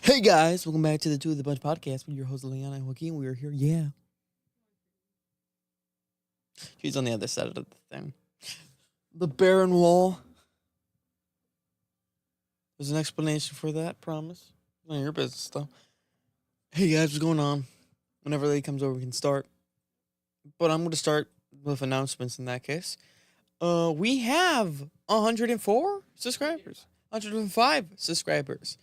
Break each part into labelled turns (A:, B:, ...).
A: Hey guys, welcome back to the Two of the Bunch podcast with your host Leanna and Joaquin. We are here, yeah. She's on the other side of the thing. The barren wall. There's an explanation for that, promise. None of your business though. Hey guys, what's going on? Whenever lady comes over, we can start. But I'm going to start with announcements in that case. We have 104 subscribers, 105 subscribers.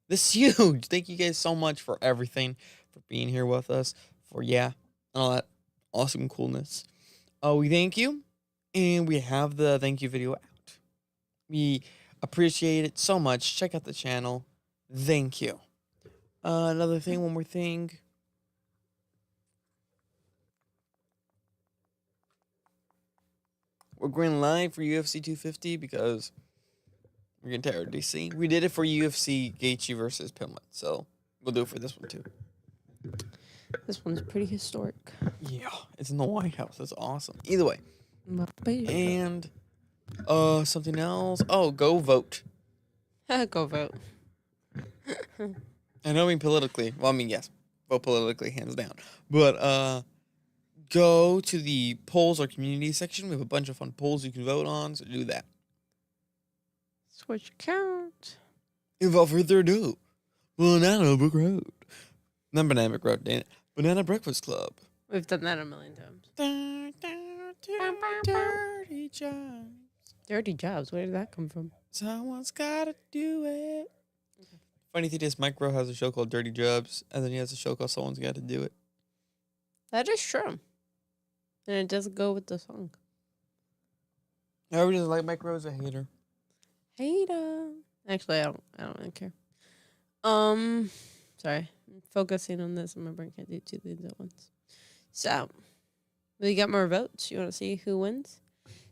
A: This is huge. Thank you guys so much for everything, for being here with us, for all that awesome coolness. We thank you, and we have the thank you video out. We appreciate it so much. Check out the channel. Thank you. Another thing, one more thing. We're going live for UFC 250 because we're getting tired of DC. We did it for UFC Gaethje versus Pimlet, so we'll do it for this one too.
B: This one's pretty historic.
A: Yeah, it's in the White House. That's awesome. Either way. And something else. Oh, go vote.
B: Go vote.
A: I know I mean politically. Well, I mean, yes. Vote politically, hands down. But go to the polls or community section. We have a bunch of fun polls you can vote on, so do that.
B: Switch account.
A: Without further ado, Banana Book Road. Not Banana Book Road, damn it. Banana Breakfast Club.
B: We've done that a million times.
A: Dirty jobs.
B: Dirty jobs. Where did that come from?
A: Someone's gotta do it. Okay. Funny thing is, Mike Rowe has a show called Dirty Jobs, and then he has a show called Someone's Gotta Do It.
B: That is true. And it does go with the song.
A: I always just like Mike Rowe's a hater.
B: Hater. Actually, I don't really care. Sorry. I'm focusing on this and my brain can't do two things at once. So, we got more votes. You want to see who wins?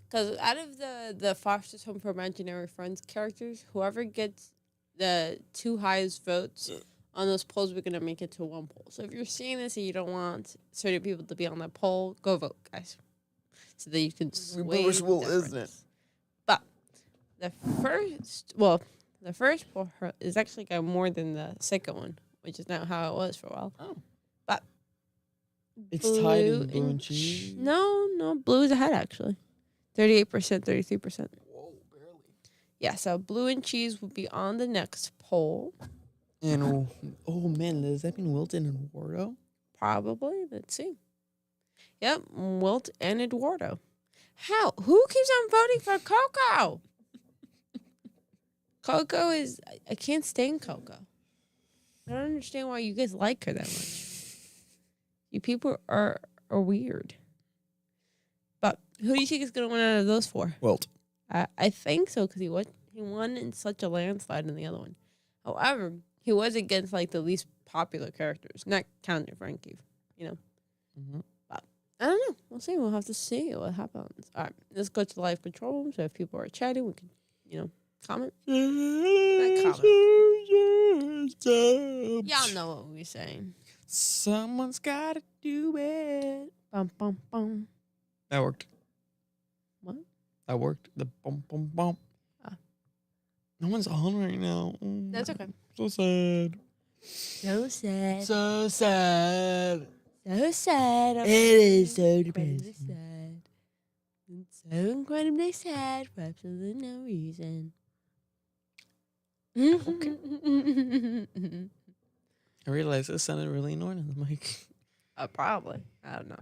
B: Because out of the Foster's Home for Imaginary Friends characters, whoever gets the two highest votes on those polls, we're going to make it to one poll. So if you're seeing this and you don't want certain people to be on that poll, go vote, guys. So that you can sway
A: Which poll
B: the
A: isn't it?
B: difference. But the first poll is actually got more than the second one, which is not how it was for a while.
A: Oh.
B: But
A: It's tied in blue and cheese.
B: No, blue is ahead actually. 38%, 33%.
A: Whoa, barely.
B: Yeah, so blue and cheese will be on the next poll.
A: And, oh man, does that mean Wilton and Wardo?
B: Probably. Let's see. Yep, Wilt and Eduardo. How? Who keeps on voting for Coco? Coco is... I can't stand Coco. I don't understand why you guys like her that much. You people are weird. But who do you think is going to win out of those four?
A: Wilt.
B: I think so, because he won in such a landslide in the other one. However, he was against, like, the least popular characters. Not counting Frankie, you know.
A: Mm-hmm.
B: But I don't know. We'll see. We'll have to see what happens. All right, let's go to the live control room. So if people are chatting, we can, comment. Not comment. Y'all know what we're saying.
A: Someone's gotta do it.
B: Bum, bum, bum.
A: That worked.
B: What?
A: That worked. The bum, bum, bum.
B: Ah.
A: No one's on right now.
B: That's okay.
A: So sad.
B: So sad.
A: So sad.
B: So sad.
A: It is so
B: Incredibly
A: depressing.
B: sad. It's so incredibly sad for absolutely no reason.
A: I realized it sounded really annoying on the mic.
B: Probably. I don't know.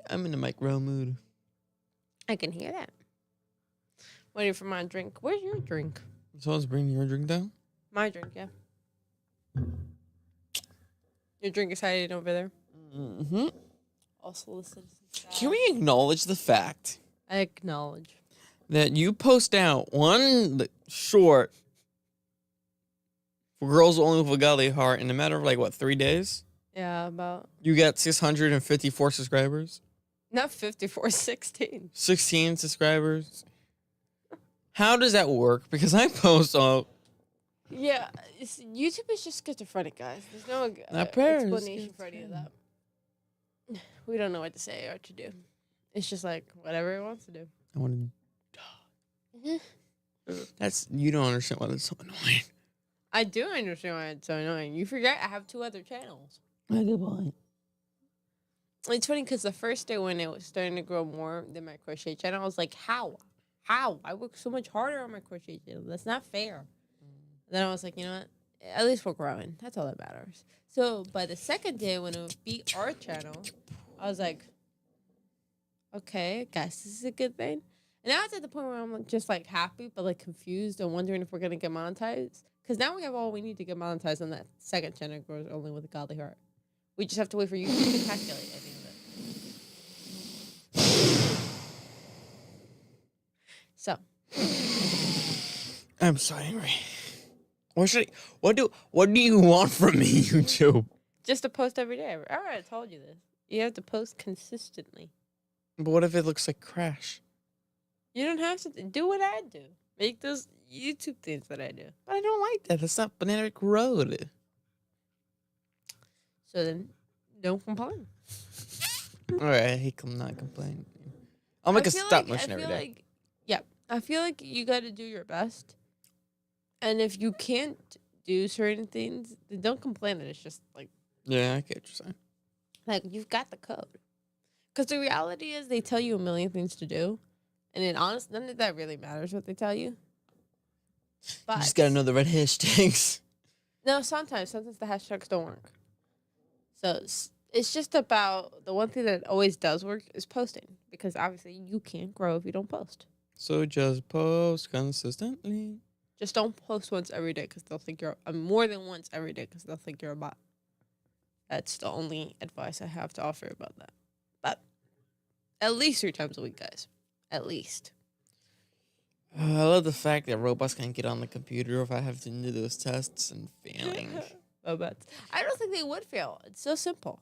A: I'm in the Mike Rowe mood.
B: I can hear that. Waiting for my drink. Where's your drink?
A: Someone's bringing your drink down?
B: My drink, yeah. Your drink is hiding over there.
A: Mm-hmm.
B: Also listed.
A: Can we acknowledge the fact
B: I acknowledge.
A: that you post out one short for Girls Only with a Godly Heart in a matter of 3 days?
B: Yeah, about
A: You got 654 subscribers?
B: not 54, 16.
A: 16 subscribers? How does that work? Because I post all...
B: Yeah, YouTube is just schizophrenic, guys. There's no
A: Not fair.
B: explanation for any of that. We don't know what to say or to do. It's just like whatever it wants to do.
A: I want to... You don't understand why that's so annoying.
B: I do understand why it's so annoying. You forget I have 2 other channels.
A: Good point.
B: It's funny because the first day when it was starting to grow more than my crochet channel, I was like, how? How? I work so much harder on my crochet channel. That's not fair. Then I was like, you know what? At least we're growing. That's all that matters. So by the second day when it beat our channel, I was like, okay, I guess this is a good thing. And now it's at the point where I'm like, just like happy, but like confused and wondering if we're going to get monetized. Because now we have all we need to get monetized, and that second channel grows only with a godly heart. We just have to wait for YouTube to calculate any of it. So.
A: I'm so angry. What do you want from me, YouTube?
B: Just to post every day. I already told you this. You have to post consistently.
A: But what if it looks like Crash?
B: You don't have to do what I do. Make those YouTube things that I do.
A: But I don't like that. That's not Banana Road.
B: So then, don't complain.
A: Alright, I hate not complaining. I'll make a stop motion every day.
B: I feel like you got to do your best. And if you can't do certain things, then don't complain that it's just like...
A: Yeah, I get what you're saying.
B: Like, you've got the code. Because the reality is they tell you a million things to do. And in honest, none of that really matters what they tell you. But
A: You just gotta know the right hashtags.
B: no, sometimes the hashtags don't work. So it's just about the one thing that always does work is posting. Because obviously you can't grow if you don't post.
A: So just post consistently.
B: Just don't post once every day because they'll think you're more than once every day because they'll think you're a bot. That's the only advice I have to offer about that. But at least 3 times a week, guys. At least.
A: I love the fact that robots can't get on the computer if I have to do those tests and failing.
B: Robots. I don't think they would fail. It's so simple.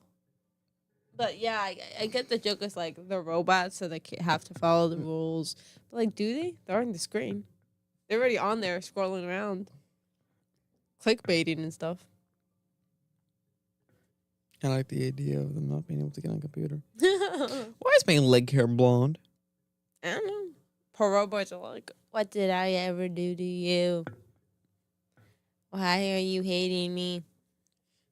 B: But yeah, I get the joke is like they're robots, so they can't have to follow the rules. But like, do they? They're on the screen. They're already on there scrolling around, clickbaiting and stuff.
A: I like the idea of them not being able to get on a computer. Why is my leg hair blonde?
B: I don't know. Poor robots are like, what did I ever do to you? Why are you hating me?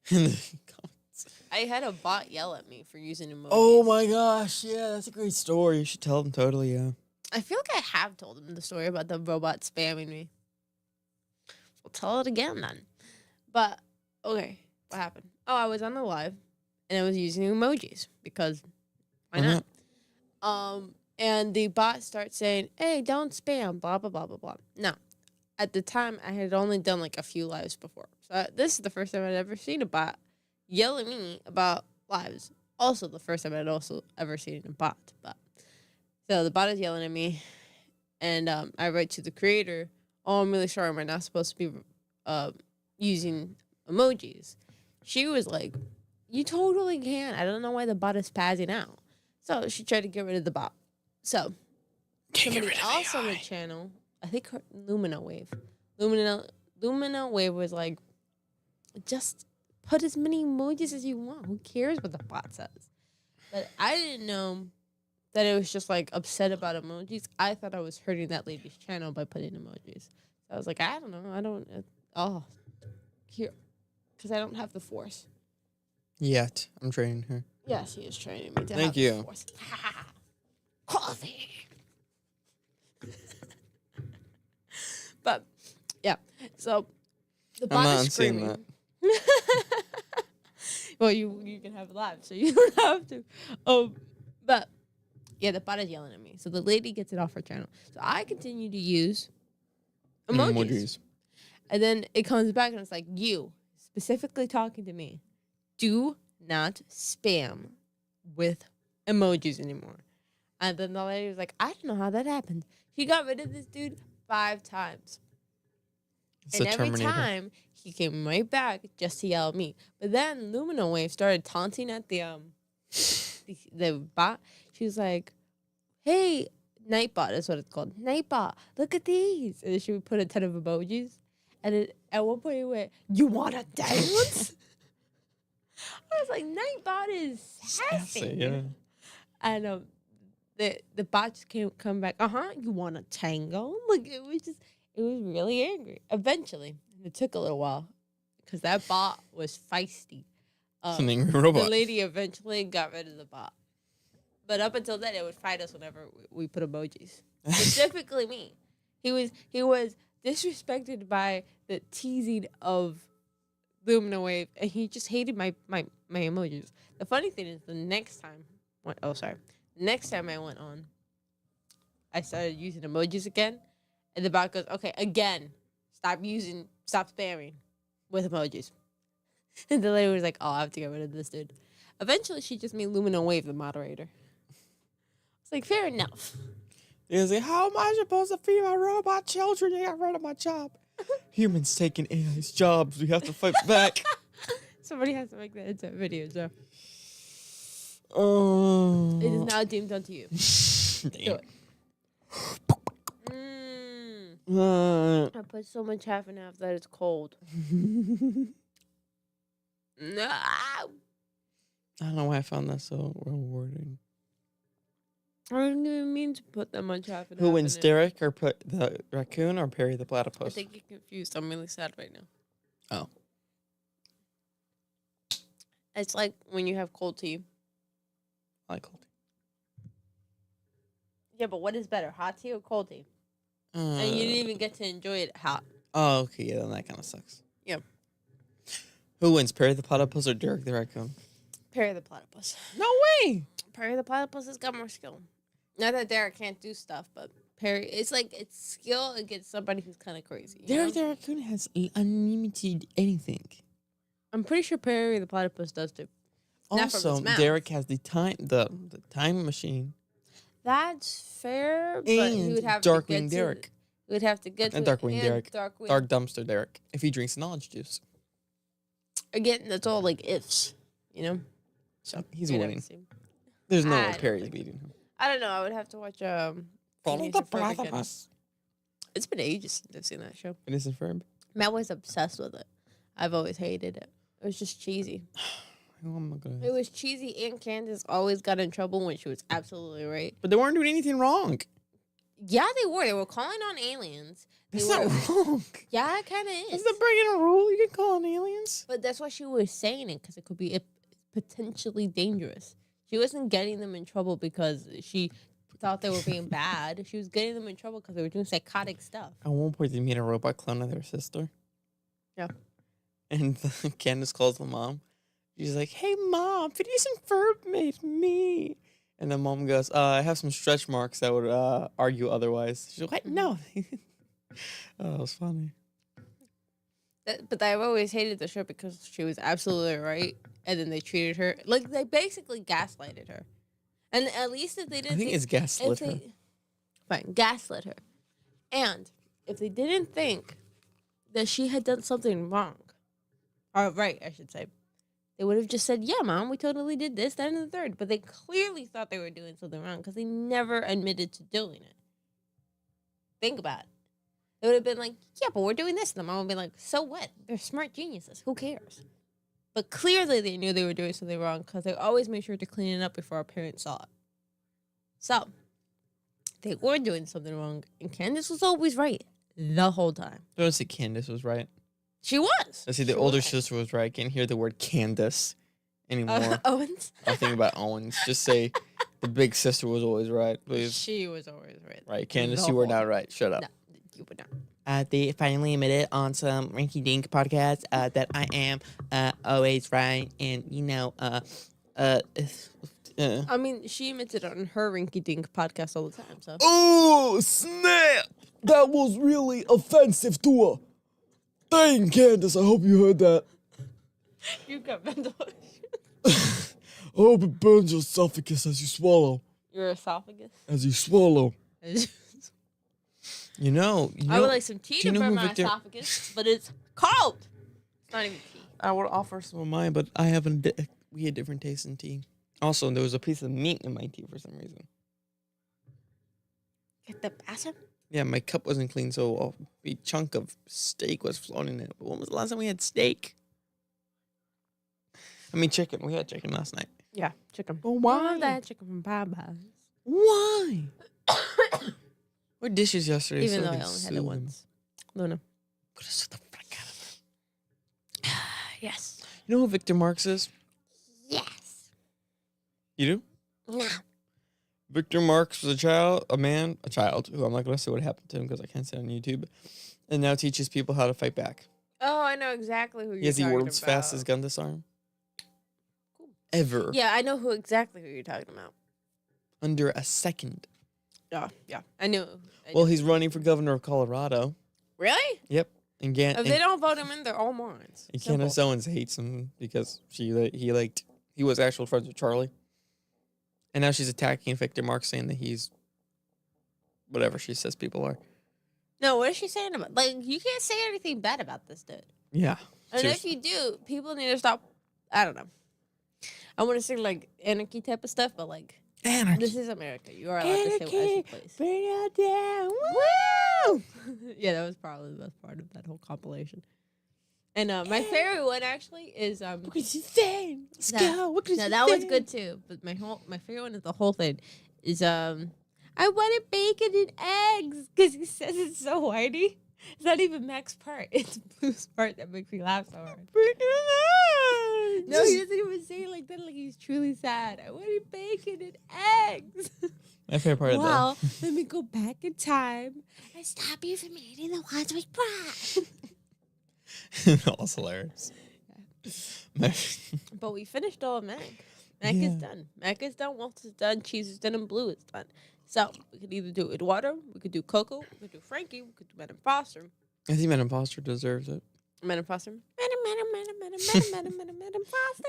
A: In the comments.
B: I had a bot yell at me for using emojis.
A: Oh my gosh, yeah, that's a great story. You should tell them totally, yeah.
B: I feel like I have told them the story about the robot spamming me. We'll tell it again then. But, okay, what happened? Oh, I was on a live, and I was using emojis, because why not? And the bot starts saying, hey, don't spam, blah, blah, blah, blah, blah. Now, at the time, I had only done like a few lives before. So this is the first time I'd ever seen a bot yell at me about lives. Also, the first time I'd also ever seen a bot. But so the bot is yelling at me, and I write to the creator, oh, I'm really sorry, am I not supposed to be using emojis? She was like, you totally can. I don't know why the bot is spazzing out. So she tried to get rid of the bot. So somebody else on the channel, I think her Lumina Wave. Lumina Wave was like, just put as many emojis as you want. Who cares what the bot says? But I didn't know that it was just like upset about emojis. I thought I was hurting that lady's channel by putting emojis. So I was like, I don't know. Here. Because I don't have the force.
A: Yet. I'm training her.
B: Yes, he is training me to
A: Thank
B: have
A: you.
B: the force. Coffee. But, yeah. So, the
A: I'm
B: bot
A: not
B: is
A: seeing
B: screaming.
A: that.
B: Well, you can have it live, so you don't have to. But, yeah, the bot is yelling at me. So, the lady gets it off her channel. So, I continue to use emojis. And then it comes back and it's like, you, specifically talking to me, do not spam with emojis anymore. And then the lady was like, I don't know how that happened. She got rid of this dude 5 times.
A: It's
B: and
A: a
B: every
A: Terminator.
B: time he came right back just to yell at me. But then Lumina Wave started taunting at the bot. She was like, hey, Nightbot is what it's called. Nightbot, look at these. And then she would put a ton of emojis. And it, at one point it went, you want to dance? I was like, Nightbot is sassy.
A: Yeah.
B: And the bot just come back, you want a tango? Like, it was just, it was really angry. Eventually, and it took a little while because that bot was feisty.
A: It's an angry
B: The
A: robot.
B: lady eventually got rid of the bot. But up until then, it would fight us whenever we put emojis. Specifically me. He was disrespected by the teasing of Lumina Wave, and he just hated my emojis. The funny thing is, next time I went on, I started using emojis again, and the bot goes, "Okay, again, stop spamming with emojis." And the lady was like, "Oh, I have to get rid of this dude." Eventually, she just made Lumina Wave the moderator. It's like, fair enough.
A: He was like, how am I supposed to feed my robot children? You got rid of my job. Humans taking AI's jobs. We have to fight back.
B: Somebody has to make that into a video, Joe.
A: Oh.
B: It is now deemed unto you. Do
A: Damn.
B: it. I put so much half and half that it's cold. No.
A: I don't know why I found that so rewarding.
B: I didn't even mean to put that much half and half.
A: Who wins,
B: in it.
A: Derek or put the raccoon or Perry the
B: I
A: platypus?
B: think you're confused. I'm really sad right now.
A: Oh.
B: It's like when you have cold tea.
A: I like cold.
B: Yeah, but what is better, hot tea or cold tea? And you didn't even get to enjoy it hot.
A: Oh, okay. Yeah, then that kind of sucks.
B: Yeah.
A: Who wins, Perry the platypus or Derek the raccoon?
B: Perry the platypus.
A: No way.
B: Perry the platypus has got more skill. Not that Derek can't do stuff, but Perry, it's like it's skill against somebody who's kind of crazy. You know?
A: Derek the raccoon has unlimited anything.
B: I'm pretty sure Perry the platypus does too. Not from
A: Also,
B: his mouth.
A: Derek has the time machine.
B: That's fair, but he
A: And
B: would have
A: Darkwing
B: to get
A: Derek.
B: To, he would have to get
A: And
B: to
A: Darkwing
B: and
A: Derek.
B: Darkwing.
A: Dark dumpster Derek. If he drinks knowledge juice.
B: Again, that's all like ifs, you know. So
A: He's
B: we'd have
A: winning.
B: to see.
A: There's no
B: I
A: way
B: don't
A: Perry's
B: think-
A: beating him.
B: I don't know. I would have to watch
A: Follow
B: Phineas
A: the
B: and Ferb again.
A: platypus.
B: It's been ages since I've seen that show.
A: Phineas and Ferb.
B: Matt was obsessed with it. I've always hated it. It was just cheesy.
A: Oh my god.
B: It was cheesy, and Candace always got in trouble when she was absolutely right.
A: But they weren't doing anything wrong.
B: Yeah, they were. They were calling on aliens. They
A: That's
B: were,
A: not wrong.
B: Yeah, it kind of is.
A: Is that breaking a rule? You can call on aliens.
B: But that's why she was saying it, because it could be potentially dangerous. She wasn't getting them in trouble because she thought they were being bad. She was getting them in trouble because they were doing psychotic stuff.
A: At one point, they made a robot clone of their sister.
B: Yeah.
A: And Candace calls the mom. She's like, hey, Mom, Phineas and Ferb made me. And the mom goes, I have some stretch marks that would argue otherwise. She's like, what? No. Oh, that was funny.
B: But I've always hated the show because she was absolutely right, and then they treated her like they basically gaslighted her. And at least if they
A: I
B: didn't,
A: think it's gaslit her.
B: Fine, gaslit her. And if they didn't think that she had done something wrong, or right, I should say, they would have just said, "Yeah, Mom, we totally did this, that, and the third." But they clearly thought they were doing something wrong because they never admitted to doing it. Think about it. They would have been like, yeah, but we're doing this. And the mom would be like, so what? They're smart geniuses. Who cares? But clearly they knew they were doing something wrong because they always made sure to clean it up before our parents saw it. So, they were doing something wrong. And Candace was always right the whole time.
A: Don't say Candace was right.
B: She was.
A: I see the
B: She
A: older
B: was.
A: sister was right. I can't hear the word Candace anymore.
B: Owens?
A: I'm thinking about Owens. Just say the big sister was always right, please.
B: She was always right.
A: Right, Candace,
B: The
A: you were
B: whole
A: not
B: time.
A: right. Shut up.
B: No, you were not.
A: They finally admitted on some Rinky Dink podcast that I am always right, and
B: I mean, she admits it on her Rinky Dink podcast all the time, so.
A: Oh snap! That was really offensive to her. Dang, Candace, I hope you heard that.
B: You got mental.
A: I hope it burns your esophagus as you swallow.
B: Your esophagus.
A: As you swallow. You know.
B: I would like some tea
A: do you
B: to
A: know
B: burn
A: who
B: my
A: Victor-
B: esophagus, but it's cold. It's not even tea.
A: I would offer some of mine, but we had different tastes in tea. Also, there was a piece of meat in my tea for some reason.
B: Get the bathroom?
A: Yeah, my cup wasn't clean, so a chunk of steak was floating in it. But when was the last time we had steak? I mean, chicken. We had chicken last night.
B: Yeah, chicken.
A: But why?
B: All that chicken from Popeyes.
A: Why? What dishes yesterday?
B: Even
A: so
B: though
A: I
B: I
A: can
B: only had
A: sue
B: it
A: them.
B: once. Luna.
A: Could have sucked the fuck out of her.
B: Yes.
A: You know who Victor Marx is?
B: Yes.
A: You do?
B: No.
A: Victor Marx was a child, who I'm not going to say what happened to him because I can't say it on YouTube, and now teaches people how to fight back.
B: Oh, I know exactly who you're
A: He has the
B: talking
A: world's
B: about.
A: fastest gun disarm. Ever.
B: Yeah, I know who you're talking about.
A: Under a second.
B: Yeah. I knew.
A: Well, he's running for governor of Colorado.
B: Really?
A: Yep. And
B: If they don't vote him in, they're all morons.
A: Candace Owens hates him because he was actual friends with Charlie. And now she's attacking Victor Marx, saying that he's whatever she says people are.
B: No, what is she saying about? Like, you can't say anything bad about this dude.
A: Yeah.
B: And
A: seriously.
B: if you do, people need to stop. I don't know. I want to say like anarchy type of stuff, but like
A: Anarchy.
B: this is America. You are allowed to say what you please.
A: Bring it down.
B: Woo! Yeah, that was probably the best part of that whole compilation. And my favorite one actually is
A: What can you say? Let's
B: No,
A: go. What can
B: no,
A: you
B: that was
A: say?
B: good too. But my favorite one is the whole thing is I wanted bacon and eggs because he says it's so whitey. It's not even Mac's part. It's Blue's part that makes me laugh so hard. No, he doesn't even say it like that. Like he's truly sad. I wanted bacon and eggs.
A: My favorite part of
B: Well, let me go back in time and stop you from eating the ones with bread.
A: that was hilarious. My-
B: But we finished all of Mac. Mac
A: Yeah.
B: is done. Mac is done. Waltz is done. Cheese is done. And Blue is done. So we could either do Eduardo, we could do Coco, we could do Frankie, we could do Madam Foster.
A: I think Madam Foster deserves it.
B: Madam Foster. Madam Foster.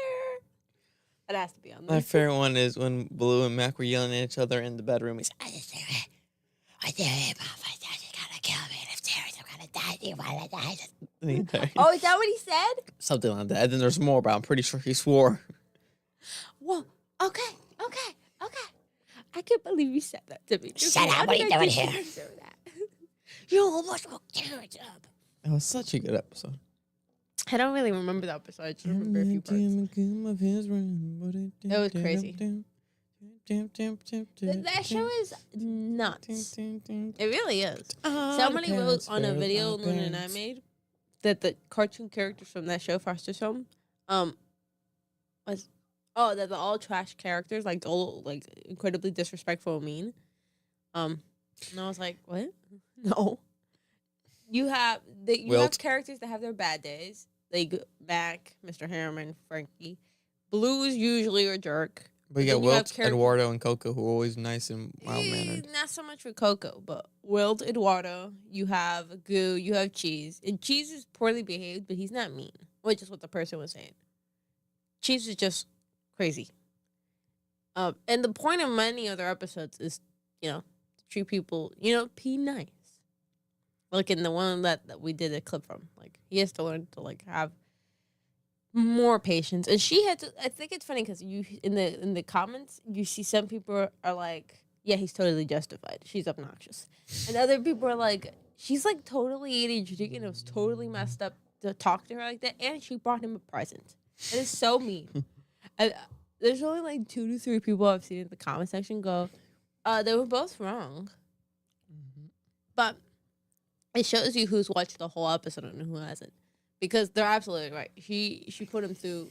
B: It has to be on there.
A: My favorite one is when Blue and Mac were yelling at each other in the bedroom. He's
B: Oh, is that what he said?
A: something like that. And then there's more, but I'm pretty sure he swore.
B: Whoa. Okay. I can't believe you said that to me.
C: Shut up,
B: How
C: what are
B: did
C: you
B: I
C: doing
B: get
C: here?
B: to answer that? You almost woke Jared up.
A: It was such a good episode.
B: I don't really remember the episode. I just remember a few parts. It was crazy. That show is nuts. It really is. Somebody wrote on a video Luna and I made that the cartoon characters from that show, Foster's Home, was that the all trash characters, like all like incredibly disrespectful and mean. And I was like, what? No. You have
A: Wilt.
B: characters that have their bad days, like Mac, Mr. Harriman, Frankie. Blue's usually a jerk.
A: But you
B: then
A: got
B: you have
A: Wilt,
B: characters-
A: Eduardo, and Coco, who are always nice and mild-mannered.
B: Not so much for Coco, but Wilt, Eduardo, you have Goo, you have Cheese. And Cheese is poorly behaved, but he's not mean, which is what the person was saying. Cheese is just crazy. And the point of many other episodes is, to treat people, be nice. Like in the one that we did a clip from. Like, he has to learn to, like, have more patience. And she had to, I think it's funny because you, in the comments, you see some people are like, yeah, he's totally justified. She's obnoxious. And other people are like, she's, like, totally ADHD and it was totally messed up to talk to her like that. And she brought him a present. It is so mean. And there's only, like, 2 to 3 people I've seen in the comment section go, they were both wrong. But it shows you who's watched the whole episode and who hasn't. Because they're absolutely right. She put him through...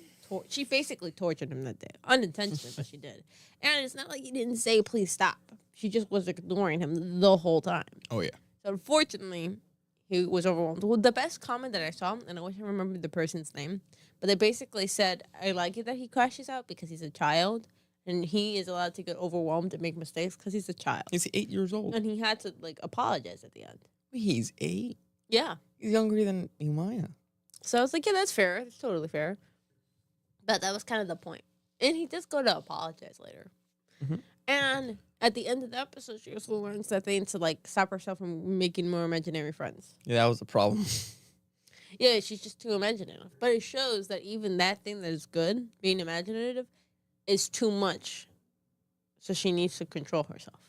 B: she basically tortured him that day. Unintentionally, but she did. And it's not like he didn't say, please stop. She just was ignoring him the whole time.
A: Oh, yeah.
B: So unfortunately, he was overwhelmed. Well, the best comment that I saw, and I wish I remembered the person's name, but they basically said, I like it that he crashes out because he's a child. And he is allowed to get overwhelmed and make mistakes because he's a child.
A: He's 8 years old.
B: And he had to, like, apologize at the end.
A: He's 8.
B: Yeah.
A: He's younger than Umaya.
B: So I was like, yeah, that's fair. It's totally fair. But that was kind of the point. And he does go to apologize later.
A: Mhm.
B: And at the end of the episode, she also learns that they need to, like, stop herself from making more imaginary friends.
A: Yeah, that was the problem.
B: Yeah, she's just too imaginative. But it shows that even that thing that is good, being imaginative, is too much. So she needs to control herself.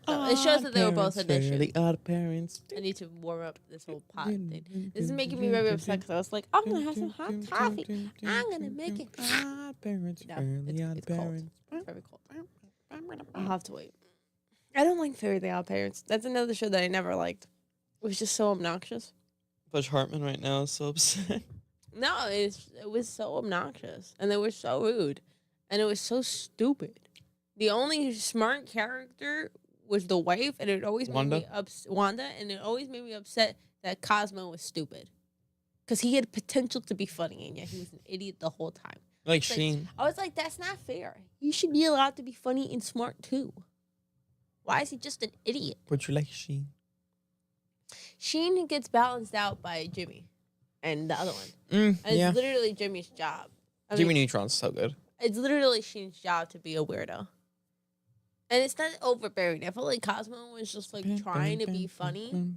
B: So it shows that they were both addition.
A: The odd parents.
B: I need to warm up this whole pot thing. This is making me very upset because I was like, I'm going to have some hot coffee. I'm going to make it hot.
A: Odd parents,
B: No,
A: fairly odd
B: it's cold.
A: parents.
B: It's very cold. I'll have to wait. I don't like Fairy the Odd Parents. That's another show that I never liked. was just so obnoxious.
A: Butch Hartman right now is so upset.
B: No, it was so obnoxious, and they were so rude, and it was so stupid. The only smart character was the wife, and it always made
A: Wanda?
B: me Wanda, and it always made me upset that Cosmo was stupid, because he had potential to be funny, and yet he was an idiot the whole time.
A: Like
B: Like,
A: Sheen.
B: I was like, that's not fair. He should be allowed to be funny and smart too. Why is he just an idiot?
A: But you like Sheen.
B: Sheen gets balanced out by Jimmy, and the other one. And
A: Yeah.
B: it's literally Jimmy's job. I
A: Jimmy
B: mean,
A: Neutron's so good.
B: it's literally Sheen's job to be a weirdo. And it's not overbearing. I felt like Cosmo was just like trying to be funny.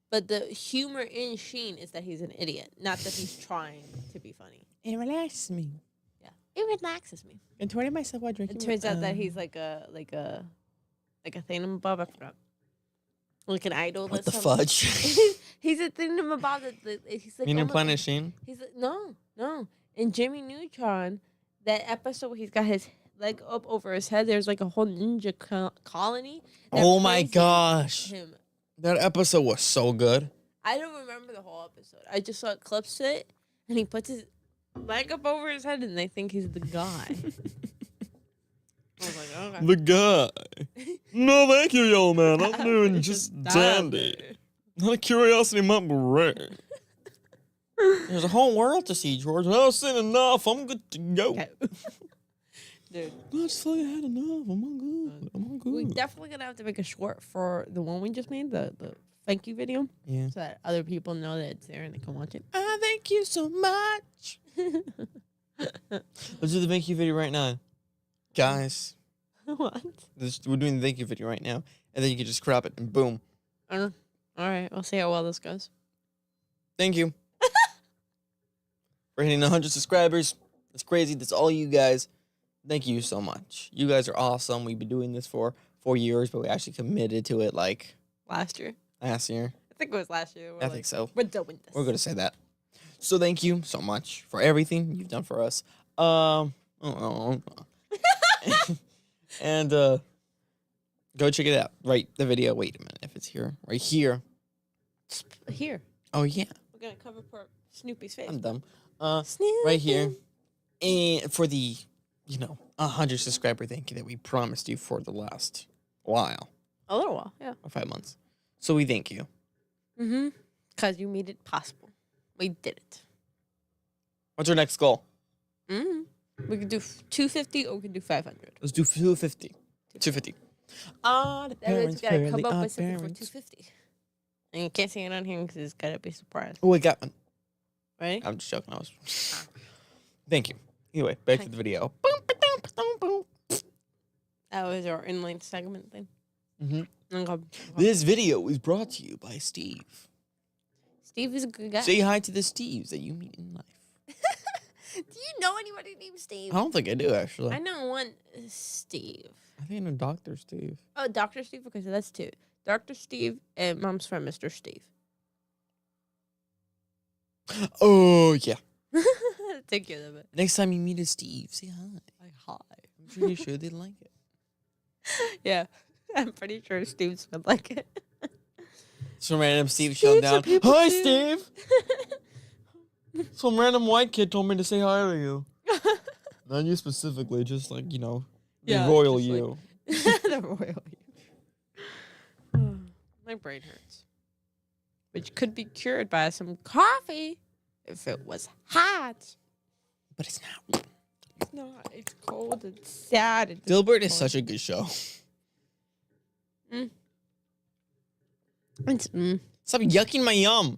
B: But the humor in Sheen is that he's an idiot, not that he's trying to be funny.
A: It relaxes me.
B: Yeah. It relaxes me.
A: Enjoying myself while drinking.
B: It turns out that he's like a thingamabob. I forgot. Like an idol.
A: What the
B: that's some-
A: fudge?
B: He's a thingamabob that he's like
A: You know
B: almost-
A: Planet Sheen?
B: He's like, no. In Jimmy Neutron, that episode where he's got his leg up over his head, there's like a whole ninja colony. that
A: Oh my
B: praises
A: gosh.
B: Him.
A: That episode was so good.
B: I don't remember the whole episode. I just saw clips to it, and he puts his leg up over his head, and they think he's the guy. I was like, okay.
A: The guy. No, thank you, yo, man. I'm doing just dandy. Not a curiosity, my brain. There's a whole world to see, George. I've seen enough. I'm good to go.
B: Okay. Dude,
A: I just feel like I had enough. I'm all good. I'm all
B: we're
A: good.
B: definitely gonna have to make a short for the one we just made, the thank you video,
A: Yeah.
B: so that other people know that it's there and they can watch it.
A: Thank you so much. Let's do the thank you video right now. Guys,
B: What?
A: we're doing the thank you video right now. And then you can just crop it and boom.
B: All right, we'll see how well this goes.
A: Thank you. For hitting 100 subscribers. That's crazy. That's all you guys. Thank you so much. You guys are awesome. We've been doing this for 4 years, but we actually committed to it like
B: Last year,
A: last year.
B: I think it was last year.
A: I think so.
B: We're doing this.
A: We're going to say that. So thank you so much for everything you've done for us. And go check it out. Right, the video. Wait a minute. If it's here. Right here.
B: Here.
A: Oh, yeah.
B: We're gonna cover Snoopy's face.
A: I'm dumb.
B: Snoopy.
A: Right here. And for the, 100 subscriber thank you that we promised you for the last while,
B: A little while, yeah.
A: or 5 months. So we thank you.
B: Mm-hmm. Because you made it possible. We did it.
A: What's our next goal?
B: Mm-hmm. We could do 250 or we could do 500.
A: Let's do 250. 250. Ah, the
B: Everyone's got to come
A: fairly
B: up
A: odd
B: with something
A: parents.
B: for 250. And you can't say it on here because it's got to be a surprise.
A: Oh, I got one.
B: Right?
A: I'm just joking. Thank you. Anyway, back to the video. Boom, ba-dum, ba-dum, boom.
B: That was our inline segment thing.
A: Mhm.
B: Okay.
A: This video is brought to you by Steve.
B: Steve is a good guy.
A: Say hi to the Steves that you meet in life.
B: Do you know anybody named Steve?
A: I don't think I do, actually.
B: I know one Steve.
A: I think I know Dr. Steve.
B: Oh, Dr. Steve? Okay, so that's two. Dr. Steve and mom's friend, Mr. Steve.
A: Oh, yeah.
B: Take care of it.
A: Next time you meet a Steve, say hi.
B: Hi.
A: I'm pretty sure they'd like it.
B: Yeah, I'm pretty sure Steve's would like it.
A: Some random Steve showed
B: Steve's a
A: down.
B: people
A: Hi,
B: too."
A: Steve. Some random white kid told me to say hi to you. Not you specifically, just like, the
B: Yeah,
A: royal
B: just like-
A: you.
B: The royal you. My brain hurts. Which could be cured by some coffee if it was hot.
A: But it's not.
B: It's not. It's cold. It's sad. It's
A: Dilbert is such a good show.
B: It's,
A: Stop yucking my yum.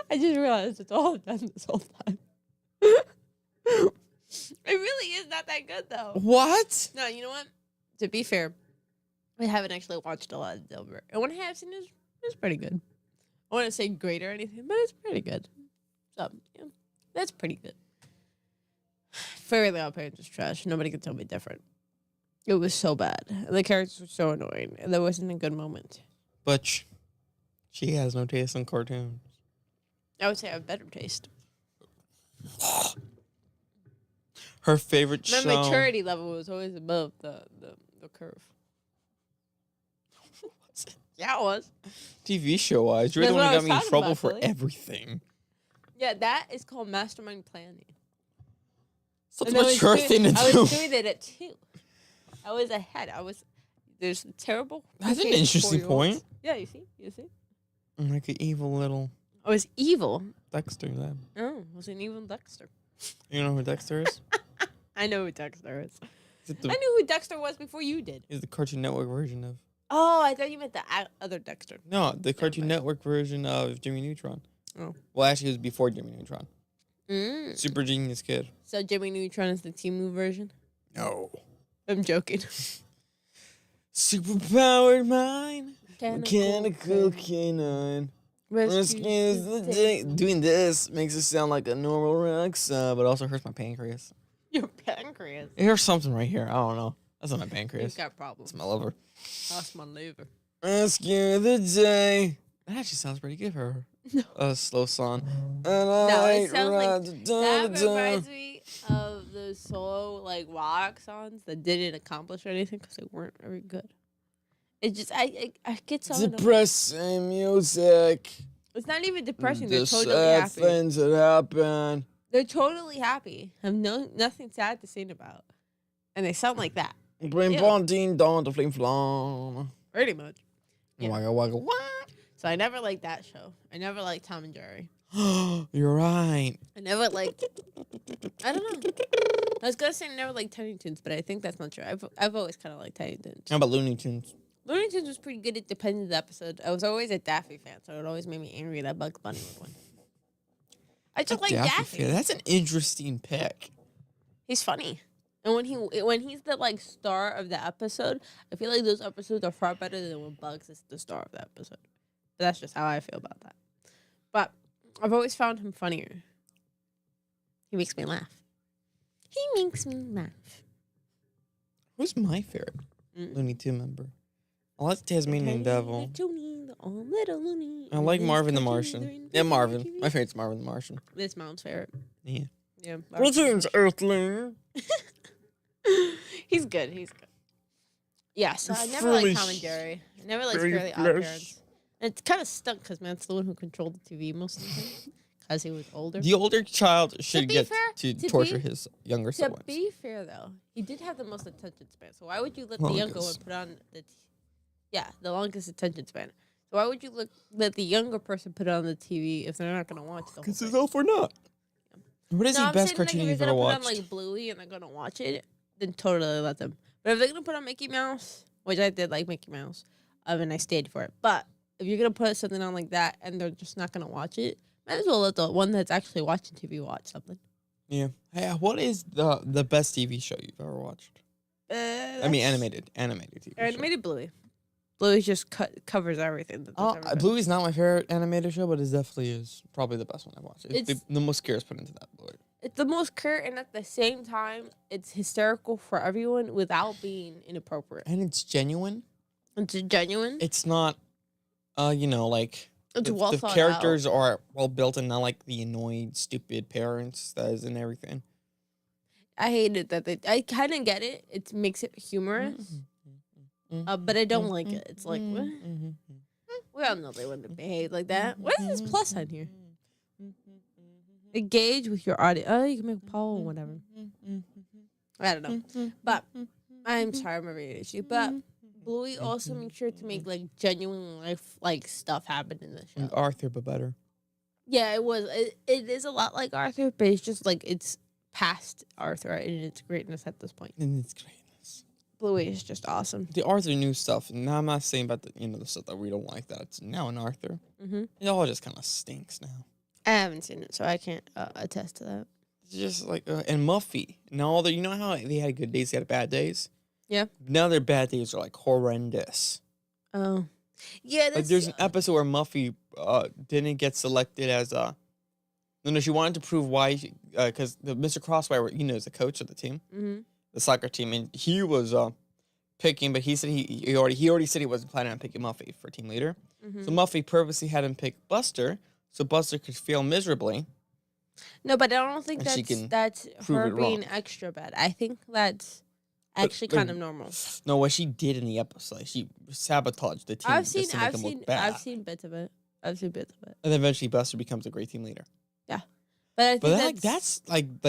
B: I just realized it's all I've done this whole time. It really is not that good, though.
A: What?
B: No, you know what? To be fair, I haven't actually watched a lot of Dilbert. And what I have seen is pretty good. I want to say great or anything, but it's pretty good. So, yeah, that's pretty good. Fairly Odd Parents is trash. Nobody can tell me different. It was so bad. The characters were so annoying. And there wasn't a good moment.
A: But she has no taste in cartoons.
B: I would say I have better taste.
A: Her favorite
B: My
A: show.
B: maturity level was always above the curve.
A: What's it?
B: Yeah, it was.
A: TV show wise, you're
B: That's
A: the one
B: what
A: who
B: I
A: got
B: was
A: me in
B: talking
A: trouble
B: about,
A: for
B: Chloe.
A: everything.
B: Yeah, that is called mastermind planning.
A: Such
B: And
A: a mature thing to
B: I
A: do.
B: was doing it at 2. I was ahead. There's terrible.
A: That's an
B: PKs
A: interesting
B: 4-year-olds.
A: point.
B: Yeah, you see?
A: Like an evil little
B: I was evil.
A: Dexter then.
B: Oh, I was an evil Dexter.
A: You know who Dexter is?
B: I know who Dexter is.
A: Is it
B: I
A: the,
B: knew who Dexter was before you did.
A: is the Cartoon Network version of...
B: Oh, I thought you meant the other Dexter.
A: No, the Cartoon
B: mind.
A: Network version of Jimmy Neutron.
B: Oh.
A: Well, actually, it was before Jimmy Neutron.
B: Mm.
A: Super Genius Kid.
B: So Jimmy Neutron is the Timu version?
A: No.
B: I'm joking.
A: Superpowered mind. Mechanical
B: canine.
A: canine.
B: Rescues the day.
A: Doing this makes it sound like a normal Rexa, but also hurts my pancreas.
B: Your pancreas.
A: There's something right here. I don't know. That's not my
B: You've
A: pancreas.
B: got problems.
A: It's my liver.
B: That's my liver.
A: Rescue the day. That actually sounds pretty good for her.
B: No.
A: A slow song.
B: No, it sounds like that reminds me of those solo like rock songs that didn't accomplish anything because they weren't very good. It just I get so annoyed.
A: Depressing music.
B: It's not even depressing. They're
A: The
B: totally
A: sad
B: happy.
A: things that happen.
B: They're totally happy. Have nothing sad to sing about, and they sound like that
A: Bring
B: Ew.
A: bon ding dong to flame flom.
B: pretty much. Yeah.
A: Wagga wagga wah.
B: So I never liked that show. I never liked Tom and Jerry.
A: You're right.
B: I never liked. I don't know. I was gonna say I never liked Tiny Toons, but I think that's not true. I've always kind of liked Tiny Toons.
A: How about Looney Tunes?
B: Looney Tunes was pretty good. It depended on the episode. I was always a Daffy fan, so it always made me angry that Bugs Bunny would win. I just like Daffy.
A: That's an interesting pick.
B: He's funny, and when he's the like star of the episode, I feel like those episodes are far better than when Bugs is the star of the episode. But that's just how I feel about that. But I've always found him funnier. He makes me laugh. He makes me laugh.
A: Who's my favorite
B: Mm.
A: Looney Tune member? I like Tasmanian Devil. I like Marvin the Martian. Yeah, Marvin. My favorite's Marvin the Martian.
B: This Mom's favorite.
A: Yeah.
B: Yeah.
A: Greetings, Earthling.
B: He's good. He's good. Yeah, so I never liked Tom and Jerry. I never liked Fairly Odd Parents. And it's kind of stunk because Matt's the one who controlled the TV most of the time because he was older.
A: The older child should
B: be
A: get
B: fair,
A: to
B: to
A: torture
B: be-
A: his younger
B: To
A: siblings.
B: be fair, though, he did have the most attention span. So why would you let
A: Well,
B: the
A: I
B: younger
A: guess.
B: one put on the longest attention span? So why would you let the younger person put it on the TV if they're not going to watch the whole
A: Because
B: thing?
A: it's all for naught. What is
B: No,
A: the
B: I'm
A: best
B: saying,
A: cartoon
B: like,
A: you've
B: if
A: ever
B: they're gonna
A: watched?
B: put on like Bluey and they're gonna watch it, then totally let them. But if they're gonna put on Mickey Mouse, which I did like Mickey Mouse, and I stayed for it. But if you're gonna put something on like that and they're just not gonna watch it, might as well let the one that's actually watching TV watch something.
A: Yeah. Hey, what is the best TV show you've ever watched? I mean, animated TV show.
B: Animated Bluey. Bluey just covers everything. That there's ever been.
A: Bluey's not my favorite animated show, but it definitely is probably the best one I've watched. It's
B: It's-
A: the most care is put into that. Bluey.
B: It's the most curt, and at the same time, it's hysterical for everyone without being inappropriate.
A: And it's genuine.
B: It's genuine.
A: It's not, like
B: It's
A: the,
B: well
A: the
B: thought
A: characters
B: out.
A: are well built and not like the annoyed, stupid parents that is in everything.
B: I hated that. I kind of get it. It makes it humorous. But I don't like it. It's like, what? We all know they wouldn't behave like that. What is this plus sign here? Engage with your audience. Oh, you can make a poll or whatever. I don't know. But I'm sorry, I'm a issue. But Bluey also makes sure to make like genuine life like stuff happen in the show.
A: Arthur, but better.
B: Yeah, it was. It is a lot like Arthur, but it's just like it's past Arthur and its greatness at this point.
A: And it's greatness.
B: Bluey is just awesome.
A: The Arthur new stuff. Now I'm not saying about the stuff that we don't like that it's now in Arthur.
B: Mm-hmm.
A: It all just kind of stinks now.
B: I haven't seen it, so I can't attest to that.
A: It's just like and Muffy. Now all you know how they had good days, they had bad days.
B: Yeah.
A: Now their bad days are like horrendous.
B: Oh, yeah. That's,
A: Like there's an episode where Muffy didn't get selected as No, she wanted to prove why, because the Mr. Crossfire, is the coach of the team,
B: Mm-hmm.
A: the soccer team, and he was picking, but he said he already said he wasn't planning on picking Muffy for team leader.
B: Mm-hmm.
A: So Muffy purposely had him pick Buster, so Buster could fail miserably.
B: No, but I don't think
A: And she can
B: that's
A: prove
B: her
A: it
B: being
A: wrong.
B: extra bad. I think that's actually
A: but-
B: kind of normal.
A: No, what she did in the episode, like, she sabotaged the team
B: I've
A: just
B: seen,
A: to make
B: I've
A: them
B: seen,
A: look bad.
B: I've seen bits of it. I've seen bits of it.
A: And then eventually Buster becomes a great team leader.
B: But I think
A: But that's like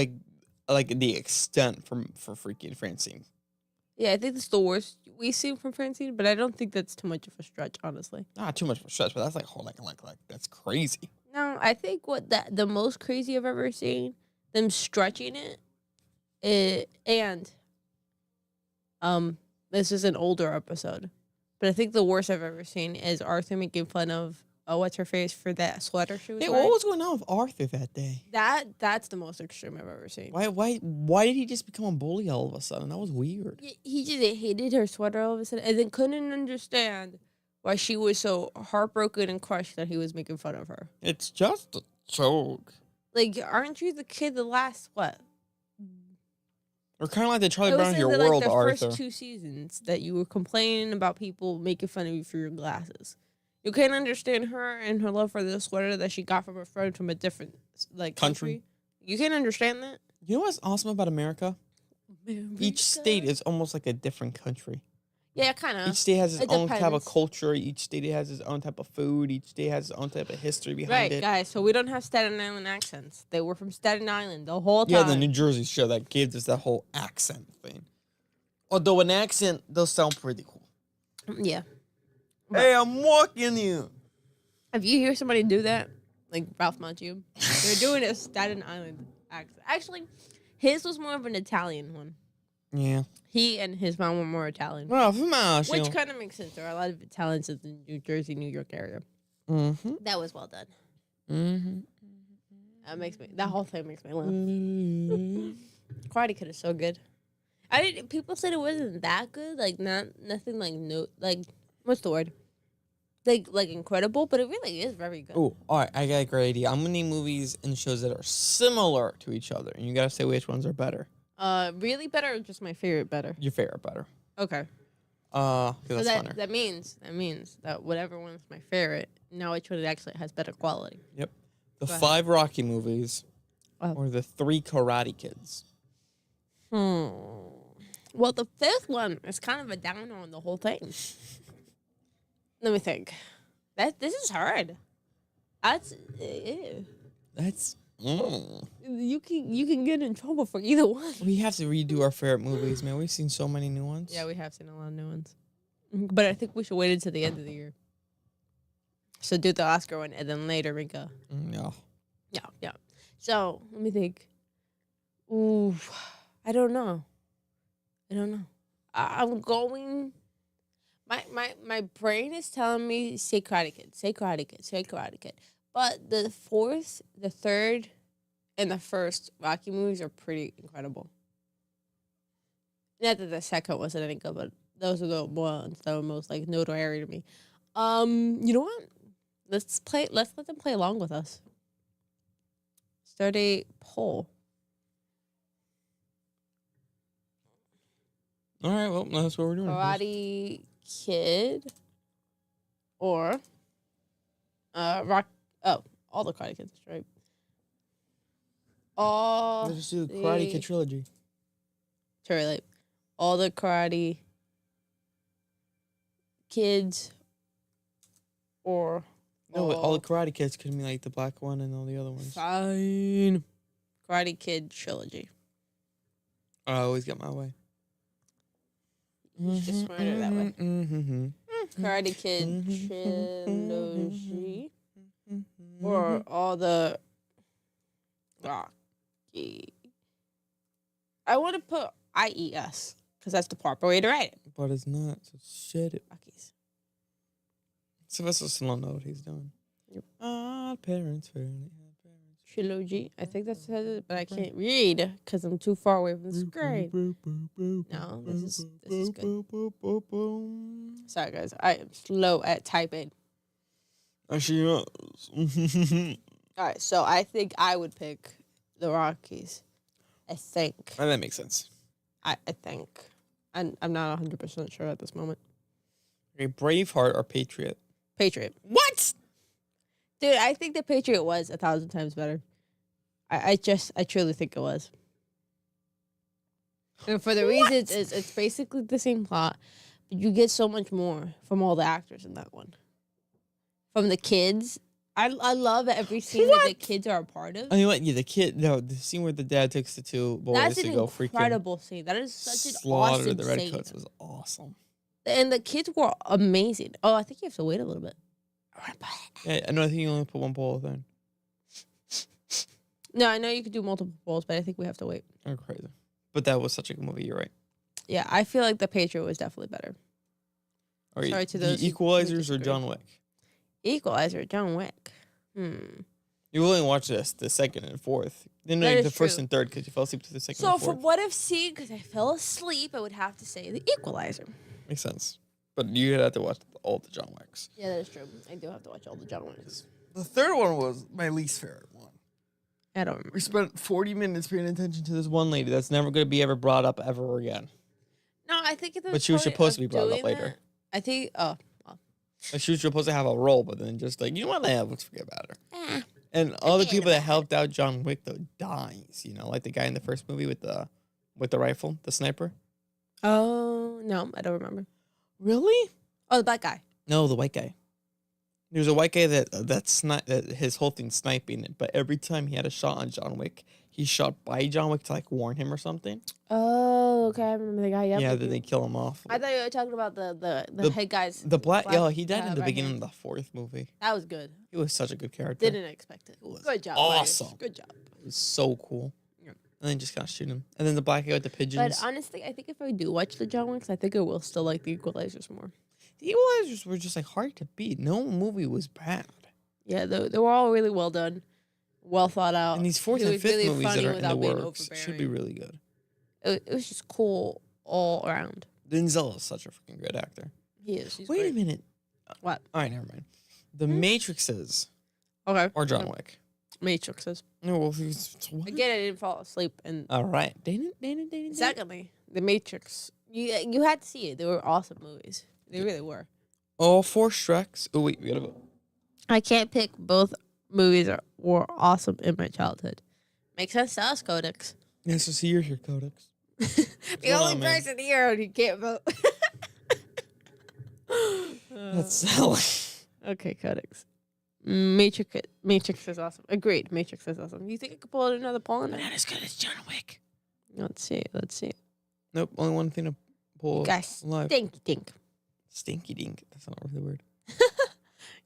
A: the extent for freaking Francine.
B: yeah, I think that's the worst we've seen from Francine. But I don't think that's too much of a stretch, honestly.
A: Not too much of a stretch, but that's like that's crazy.
B: No, I think what the most crazy I've ever seen them stretching it, and this is an older episode, but I think the worst I've ever seen is Arthur making fun of what's her face for that sweater she was
A: Hey,
B: wearing.
A: what was going on with Arthur that day?
B: That's the most extreme I've ever seen.
A: Why did he just become a bully all of a sudden? That was weird.
B: He just hated her sweater all of a sudden, and then couldn't understand why she was so heartbroken and crushed that he was making fun of her.
A: It's just a joke.
B: Like, aren't you the kid the last what?
A: Or kind of like the Charlie
B: It was
A: Brown
B: in
A: Your
B: the,
A: World,
B: like, the
A: Arthur.
B: first 2 seasons that you were complaining about people making fun of you for your glasses. You can't understand her and her love for the sweater that she got from a friend from a different country. You can't understand that.
A: You know what's awesome about America? Each state is almost like a different country.
B: Yeah, kind
A: Each
B: of.
A: state has its
B: It
A: own type of
B: depends.
A: culture. Each state has its own type of food. Each state has its own type of history behind
B: Right,
A: it.
B: guys. So we don't have Staten Island accents. They were from Staten Island the whole time.
A: Yeah, the New Jersey show that gives us that whole accent thing. Although an accent does sound pretty cool.
B: Yeah.
A: Hey, I'm walking you.
B: If you hear somebody do that, like Ralph Macchio, they're doing a Staten Island accent. Actually, his was more of an Italian one.
A: Yeah.
B: He and his mom were more Italian.
A: Well, from
B: Which kind of makes sense. There are a lot of Italians in the New Jersey, New York area.
A: Mm-hmm.
B: That was well done.
A: Mm-hmm.
B: That whole thing makes me laugh. Karate Kid is so good. People said it wasn't that good, like nothing like what's the word? Like incredible, but it really is very good.
A: Oh, all right. I got a great idea. I'm gonna name movies and shows that are similar to each other, and you gotta say which ones are better.
B: Really better or just my favorite better?
A: Your favorite better.
B: Okay.
A: 'Cause
B: So
A: that's funner.
B: that means that whatever one's my favorite, now which one actually has better quality.
A: Yep. The
B: Go ahead.
A: 5 Rocky movies,
B: Oh.
A: or the 3 Karate Kids.
B: Well, the 5th one is kind of a downer on the whole thing. Let me think. This is hard. That's
A: That's.
B: you can get in trouble for either one.
A: We have to redo our favorite movies, man. We've seen so many new ones.
B: Yeah, we have seen a lot of new ones, but I think we should wait until the end of the year. So do the Oscar one and then later make a
A: No.
B: yeah. So let me think. Ooh, I don't know. I'm going. My brain is telling me say Karate Kid. But the 4th, the 3rd, and the 1st Rocky movies are pretty incredible. Not that the 2nd wasn't any good, but those are the ones that were most like notoriety to me. You know what? Let's let them play along with us. Start a poll.
A: All right, well, that's what we're doing.
B: Karate Kid or Rock. Oh, all the Karate Kids, right? All
A: Let's just do the Karate Kid trilogy.
B: too late. All the Karate Kids or
A: No, all the Karate Kids could be like the black one and all the other ones.
B: fine Karate Kid trilogy.
A: I always get my way.
B: It's just smarter that way.
A: Mm-hmm.
B: Karate Kid trilogy or all the Rocky. I want to put IES because that's the proper way to write it.
A: But it's not. So shit it.
B: Rockies.
A: Sylvester Stallone know what he's doing.
B: Yep.
A: Odd parents, fairly odd parents.
B: Trilogy. I think that says it, but I can't read because I'm too far away from the screen. No, this is good. Sorry, guys. I am slow at typing.
A: She is.
B: All right, so I think I would pick the Rockies. I think.
A: That makes sense.
B: I think. I'm not 100% sure at this moment.
A: Okay, Braveheart or Patriot?
B: Patriot.
A: What?
B: Dude, I think the Patriot was 1,000 times better. I truly think it was. And for the reasons, it's basically the same plot, but you get so much more from all the actors in that one. From the kids. I love every scene that the kids are a part of.
A: I mean, what? Yeah, the scene where the dad takes the two boys
B: That's
A: to
B: an
A: go freaking
B: incredible scene. That is such an
A: slaughter
B: awesome
A: the
B: scene.
A: redcoats was awesome.
B: And the kids were amazing. Oh, I think you have to wait a little bit.
A: Yeah, I know. I think you only put one poll then.
B: No, I know you could do multiple polls, but I think we have to wait.
A: Oh, crazy. But that was such a good movie. You're right.
B: Yeah, I feel like The Patriot was definitely better.
A: Are you,
B: Sorry to
A: the
B: those who
A: Equalizers or
B: disagree.
A: John Wick?
B: Equalizer, John Wick.
A: You only watched this the second and fourth. Then
B: That
A: the
B: is
A: first
B: true.
A: and third because you fell asleep to the second
B: So
A: and
B: for
A: fourth.
B: what I've seen, because I fell asleep, I would have to say The Equalizer.
A: Makes sense. But you had to watch all the John Wicks.
B: Yeah, that is true. I do have to watch all the John Wicks.
A: The third one was my least favorite one.
B: I don't remember.
A: We spent 40 minutes paying attention to this one lady that's never going to be ever brought up ever again.
B: No, I think
A: But she was supposed to be brought up later.
B: I think, well.
A: Like she was supposed to have a role, but then just like, you know what? Let's forget about her. And all the people that helped out John Wick, though, dies. You know, like the guy in the first movie with the rifle, the sniper.
B: Oh, no, I don't remember.
A: Really?
B: Oh, the black guy.
A: No, the white guy. There's a white guy that his whole thing sniping, but every time he had a shot on John Wick, he shot by John Wick to like warn him or something.
B: Oh, okay. I remember the guy. Yep.
A: Yeah, then they kill him off.
B: I thought you were talking about the head guys.
A: The black, yeah, he died in the
B: right
A: beginning
B: hand.
A: of the fourth movie.
B: That was good.
A: He was such a good character.
B: Didn't expect it.
A: was
B: Good job.
A: awesome.
B: Myers. Good job.
A: It was so cool.
B: Yeah.
A: And then just kind of shoot him. And then the black guy with the pigeons.
B: But honestly, I think if I do watch the John Wicks, I think I will still like the Equalizers more.
A: The Equalizers were just like hard to beat. No movie was bad.
B: Yeah, they were all really well done, well thought out.
A: And these fourth
B: It
A: and
B: was
A: fifth
B: really
A: movies
B: funny
A: that are in the
B: without being
A: works should be
B: overbearing.
A: really good.
B: It was just cool all around.
A: Denzel is such a freaking good actor.
B: He is. He's
A: Wait
B: great.
A: a minute.
B: What?
A: All right, never mind. The Matrixes
B: Okay.
A: or John Wick.
B: Matrixes.
A: No, well, what?
B: Again, I didn't fall asleep. And
A: All right. Dana.
B: secondly, The Matrix. You had to see it. They were awesome movies. They really were.
A: All four Shreks. Oh wait, we gotta vote.
B: I can't pick. Both movies were awesome in my childhood. Makes sense to us, Codex.
A: Yeah, so see, you're here, Codex.
B: The
A: going
B: only
A: on, man?
B: person here who can't vote.
A: That's Sally.
B: Okay, Codex. Matrix is awesome. Agreed. Matrix is awesome. You think I could pull out another poll in
A: But
B: there?
A: not as good as John Wick.
B: Let's see.
A: Nope, only one thing to pull
B: Guys,
A: live.
B: stinky dink.
A: Stinky dink. That's not really the word.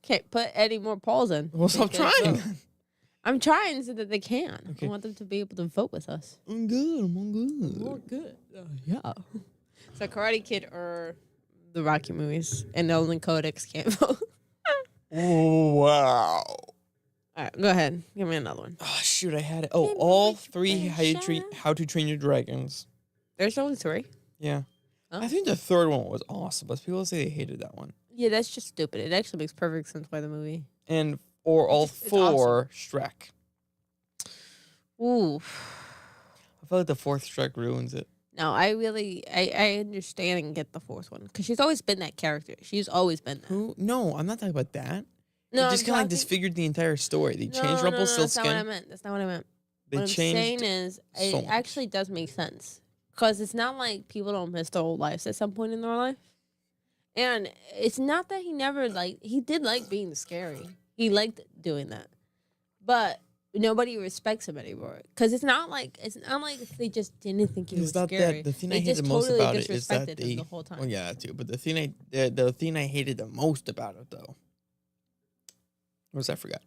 B: Can't put any more polls in.
A: Well,
B: They
A: stop
B: can't
A: trying.
B: vote. I'm trying so that they can.
A: Okay.
B: I want them to be able to vote with us.
A: I'm good. I'm good.
B: Good. Yeah. So Karate Kid or the Rocky movies, and only Codex can't vote.
A: Oh, wow.
B: All right, go ahead. Give me another one.
A: Oh, shoot, I had it. Oh,
B: Give me
A: all
B: what you
A: three
B: pressure.
A: How to Train Your Dragons.
B: There's only 3.
A: Yeah.
B: Oh.
A: I think the third one was awesome, but people say they hated that one.
B: Yeah, that's just stupid. It actually makes perfect sense by the movie.
A: Or all
B: It's
A: four Shrek.
B: Ooh.
A: I feel like the fourth Shrek ruins it.
B: No, I understand and get the 4th one because she's always been that character. She's always been that.
A: Who? No, I'm not talking about that.
B: No,
A: They just
B: I'm
A: kind of like
B: talking-
A: disfigured the entire story. They
B: No,
A: changed
B: no, That's not what I
A: Rumpelstiltskin.
B: meant. That's not what I meant.
A: They
B: What I'm saying
A: changed.
B: is,
A: so
B: it
A: much.
B: actually does make sense because it's not like people don't miss their old lives at some point in their life, and it's not that he did like being scary. He liked doing that, but nobody respects him anymore because it's not like they just didn't think he was
A: It's not
B: scary.
A: that the thing
B: They
A: I hate
B: just
A: the most
B: totally
A: about it is that
B: disrespected him
A: they.
B: the whole time.
A: Well, yeah, that too. But the thing I hated the most about it though was I forgot.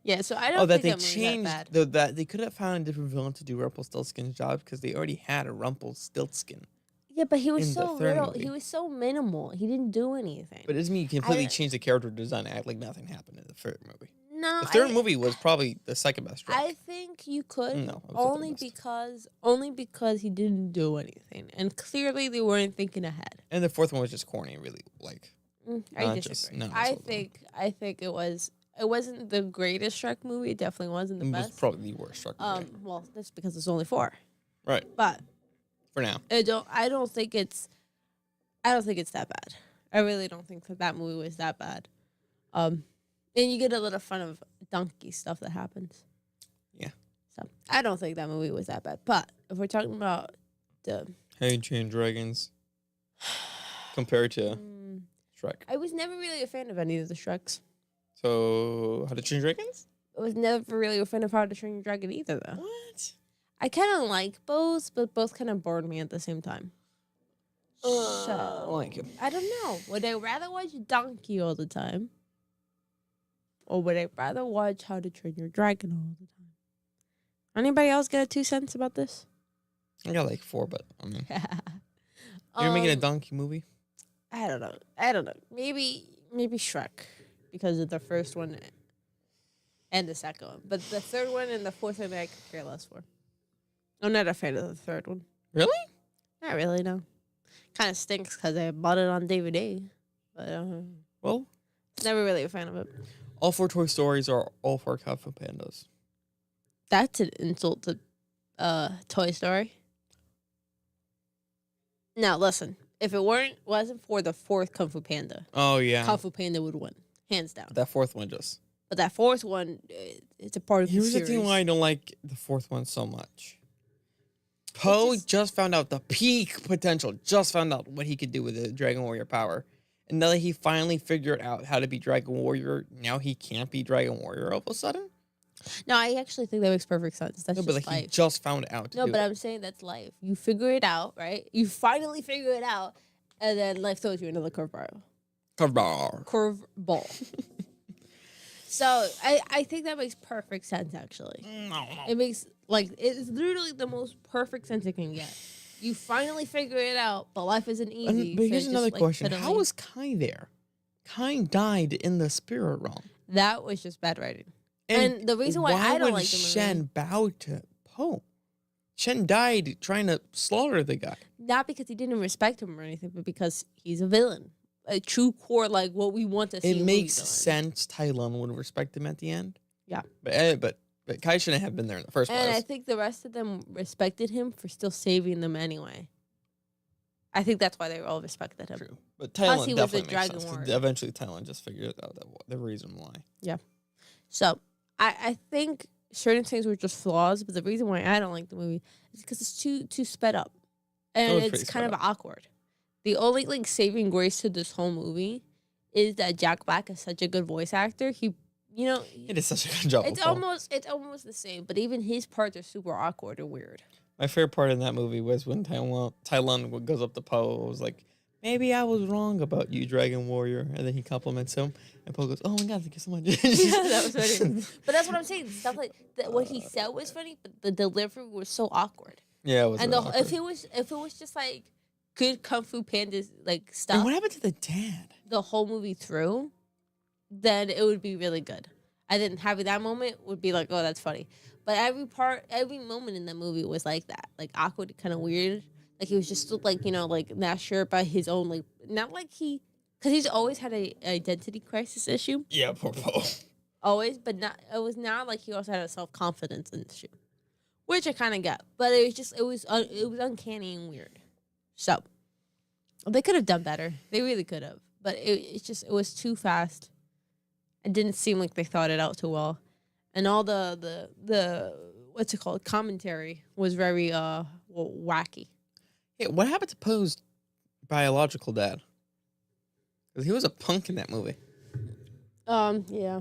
B: Yeah, so I don't
A: Oh, that
B: think
A: they
B: that movie's
A: changed
B: that bad.
A: that they could have found a different villain to do Rumpelstiltskin's job because they already had a Rumpelstiltskin.
B: Yeah, but he was
A: in the
B: so
A: third
B: little.
A: movie.
B: He was so minimal. He didn't do anything.
A: But it doesn't mean you completely
B: don't-
A: change the character design and act like nothing happened in the third movie.
B: No,
A: The third movie was probably the second best Shrek.
B: I think you could
A: No, it was the third
B: only because he didn't do anything, and clearly they weren't thinking ahead.
A: And the fourth one was just corny, really. Like,
B: I
A: Not just-
B: disagree.
A: not as
B: I
A: well done.
B: think it wasn't the greatest Shrek movie. It definitely wasn't the
A: it was
B: best.
A: probably the worst Shrek movie.
B: Well, that's because there's only 4.
A: Right.
B: But
A: For now.
B: I don't think it's that bad. I really don't think that movie was that bad. And you get a little fun of donkey stuff that happens.
A: Yeah.
B: So I don't think that movie was that bad. But if we're talking about the,
A: How you Train Dragons compared to
B: Mm,
A: Shrek.
B: I was never really a fan of any of the Shreks.
A: So, How to Train Dragons?
B: I was never really a fan of How to Train Your Dragon either, though.
A: What?
B: I kind of like both, but both kind of bored me at the same time.
A: I
B: So
A: like him.
B: I don't know. Would I rather watch Donkey all the time, or would I rather watch How to Train Your Dragon all the time? Anybody else got 2 cents about this?
A: I got like 4, but I mean, you're making a
B: Um,
A: donkey movie.
B: I don't know. Maybe Shrek because of the first one and the second one, but the third one and the fourth one I could care less for. I'm not a fan of the third one.
A: Really?
B: Not really, no. Kind of stinks because I bought it on DVD, but
A: Well,
B: never really a fan of it.
A: all 4 Toy Stories are all 4 Kung Fu Pandas.
B: That's an insult to Toy Story. Now listen, if it wasn't for the fourth Kung Fu Panda,
A: Oh yeah,
B: Kung Fu Panda would win, hands down.
A: that 4th one just.
B: But that fourth one, it's a part of the
A: Here's the
B: series.
A: thing why I don't like the 4th one so much. Poe
B: just-
A: just found out the peak potential. Just found out what he could do with the Dragon Warrior power. And now that he finally figured out how to be Dragon Warrior, now he can't be Dragon Warrior all of a sudden?
B: No, I actually think that makes perfect sense. That's
A: No,
B: just
A: but like
B: life.
A: he just found out to
B: No,
A: do
B: but
A: it.
B: I'm saying that's life. You figure it out, right? You finally figure it out, and then life throws you another curveball.
A: Curveball.
B: Curveball. So I think that makes perfect sense, actually.
A: No.
B: It makes, like, it's literally the most perfect sense it can get. You finally figure it out, but life isn't easy.
A: But
B: so
A: here's
B: just,
A: another
B: like,
A: question. How
B: suddenly-
A: was Kai there? Kai died in the spirit realm.
B: That was just bad writing. And the reason why I don't
A: would
B: like the movie-
A: Shen bow to Poe? Shen died trying to slaughter the guy.
B: Not because he didn't respect him or anything, but because he's a villain. A true core, like, what we want to see.
A: It
B: in
A: makes
B: movies.
A: sense Tai Lung would respect him at the end.
B: Yeah.
A: But Kai shouldn't have been there in the first
B: And I
A: place.
B: think the rest of them respected him for still saving them anyway. I think that's why they all respected him.
A: True. But Tai
B: Plus
A: Lung
B: he was a
A: definitely makes
B: dragon
A: sense. 'Cause
B: warrior.
A: Eventually Tai Lung just figured out the reason why.
B: So I think certain things were just flaws, but the reason why I don't like the movie is because it's too sped up, and
A: was
B: it's
A: pretty
B: kind
A: sped
B: of awkward. The only like saving grace to this whole movie is that Jack Black is such a good voice actor. He,
A: He did such a good job.
B: it's
A: with Poe.
B: almost the same, but even his parts are super awkward and weird.
A: My favorite part in that movie was when Tai Lung goes up to Poe and was like, maybe I was wrong about you, Dragon Warrior. And then he compliments him. And Poe goes, oh my God, thank you so much.
B: Yeah, that was funny. But that's what I'm saying. Stuff like that, what he said was funny, but the delivery was so awkward.
A: Yeah, it was
B: And
A: really
B: if
A: awkward.
B: it was just like good Kung Fu Pandas like
A: And
B: stuff
A: what happened to the dad?
B: the whole movie through, then it would be really good. I didn't have that moment would be like, oh, that's funny. But every moment in that movie was like that, like awkward, kind of weird. Like he was just like like not sure about his own not like because he's always had a identity crisis issue,
A: Yeah, poor Poe.
B: always, but not it was not like he also had a self-confidence issue, which I kind of get. But it was uncanny and weird. So they could have done better. They really could have. But it was too fast. It didn't seem like they thought it out too well. And all the what's it called? Commentary was very wacky.
A: Yeah, what happened to Poe's biological dad? Because he was a punk in that movie.
B: Yeah.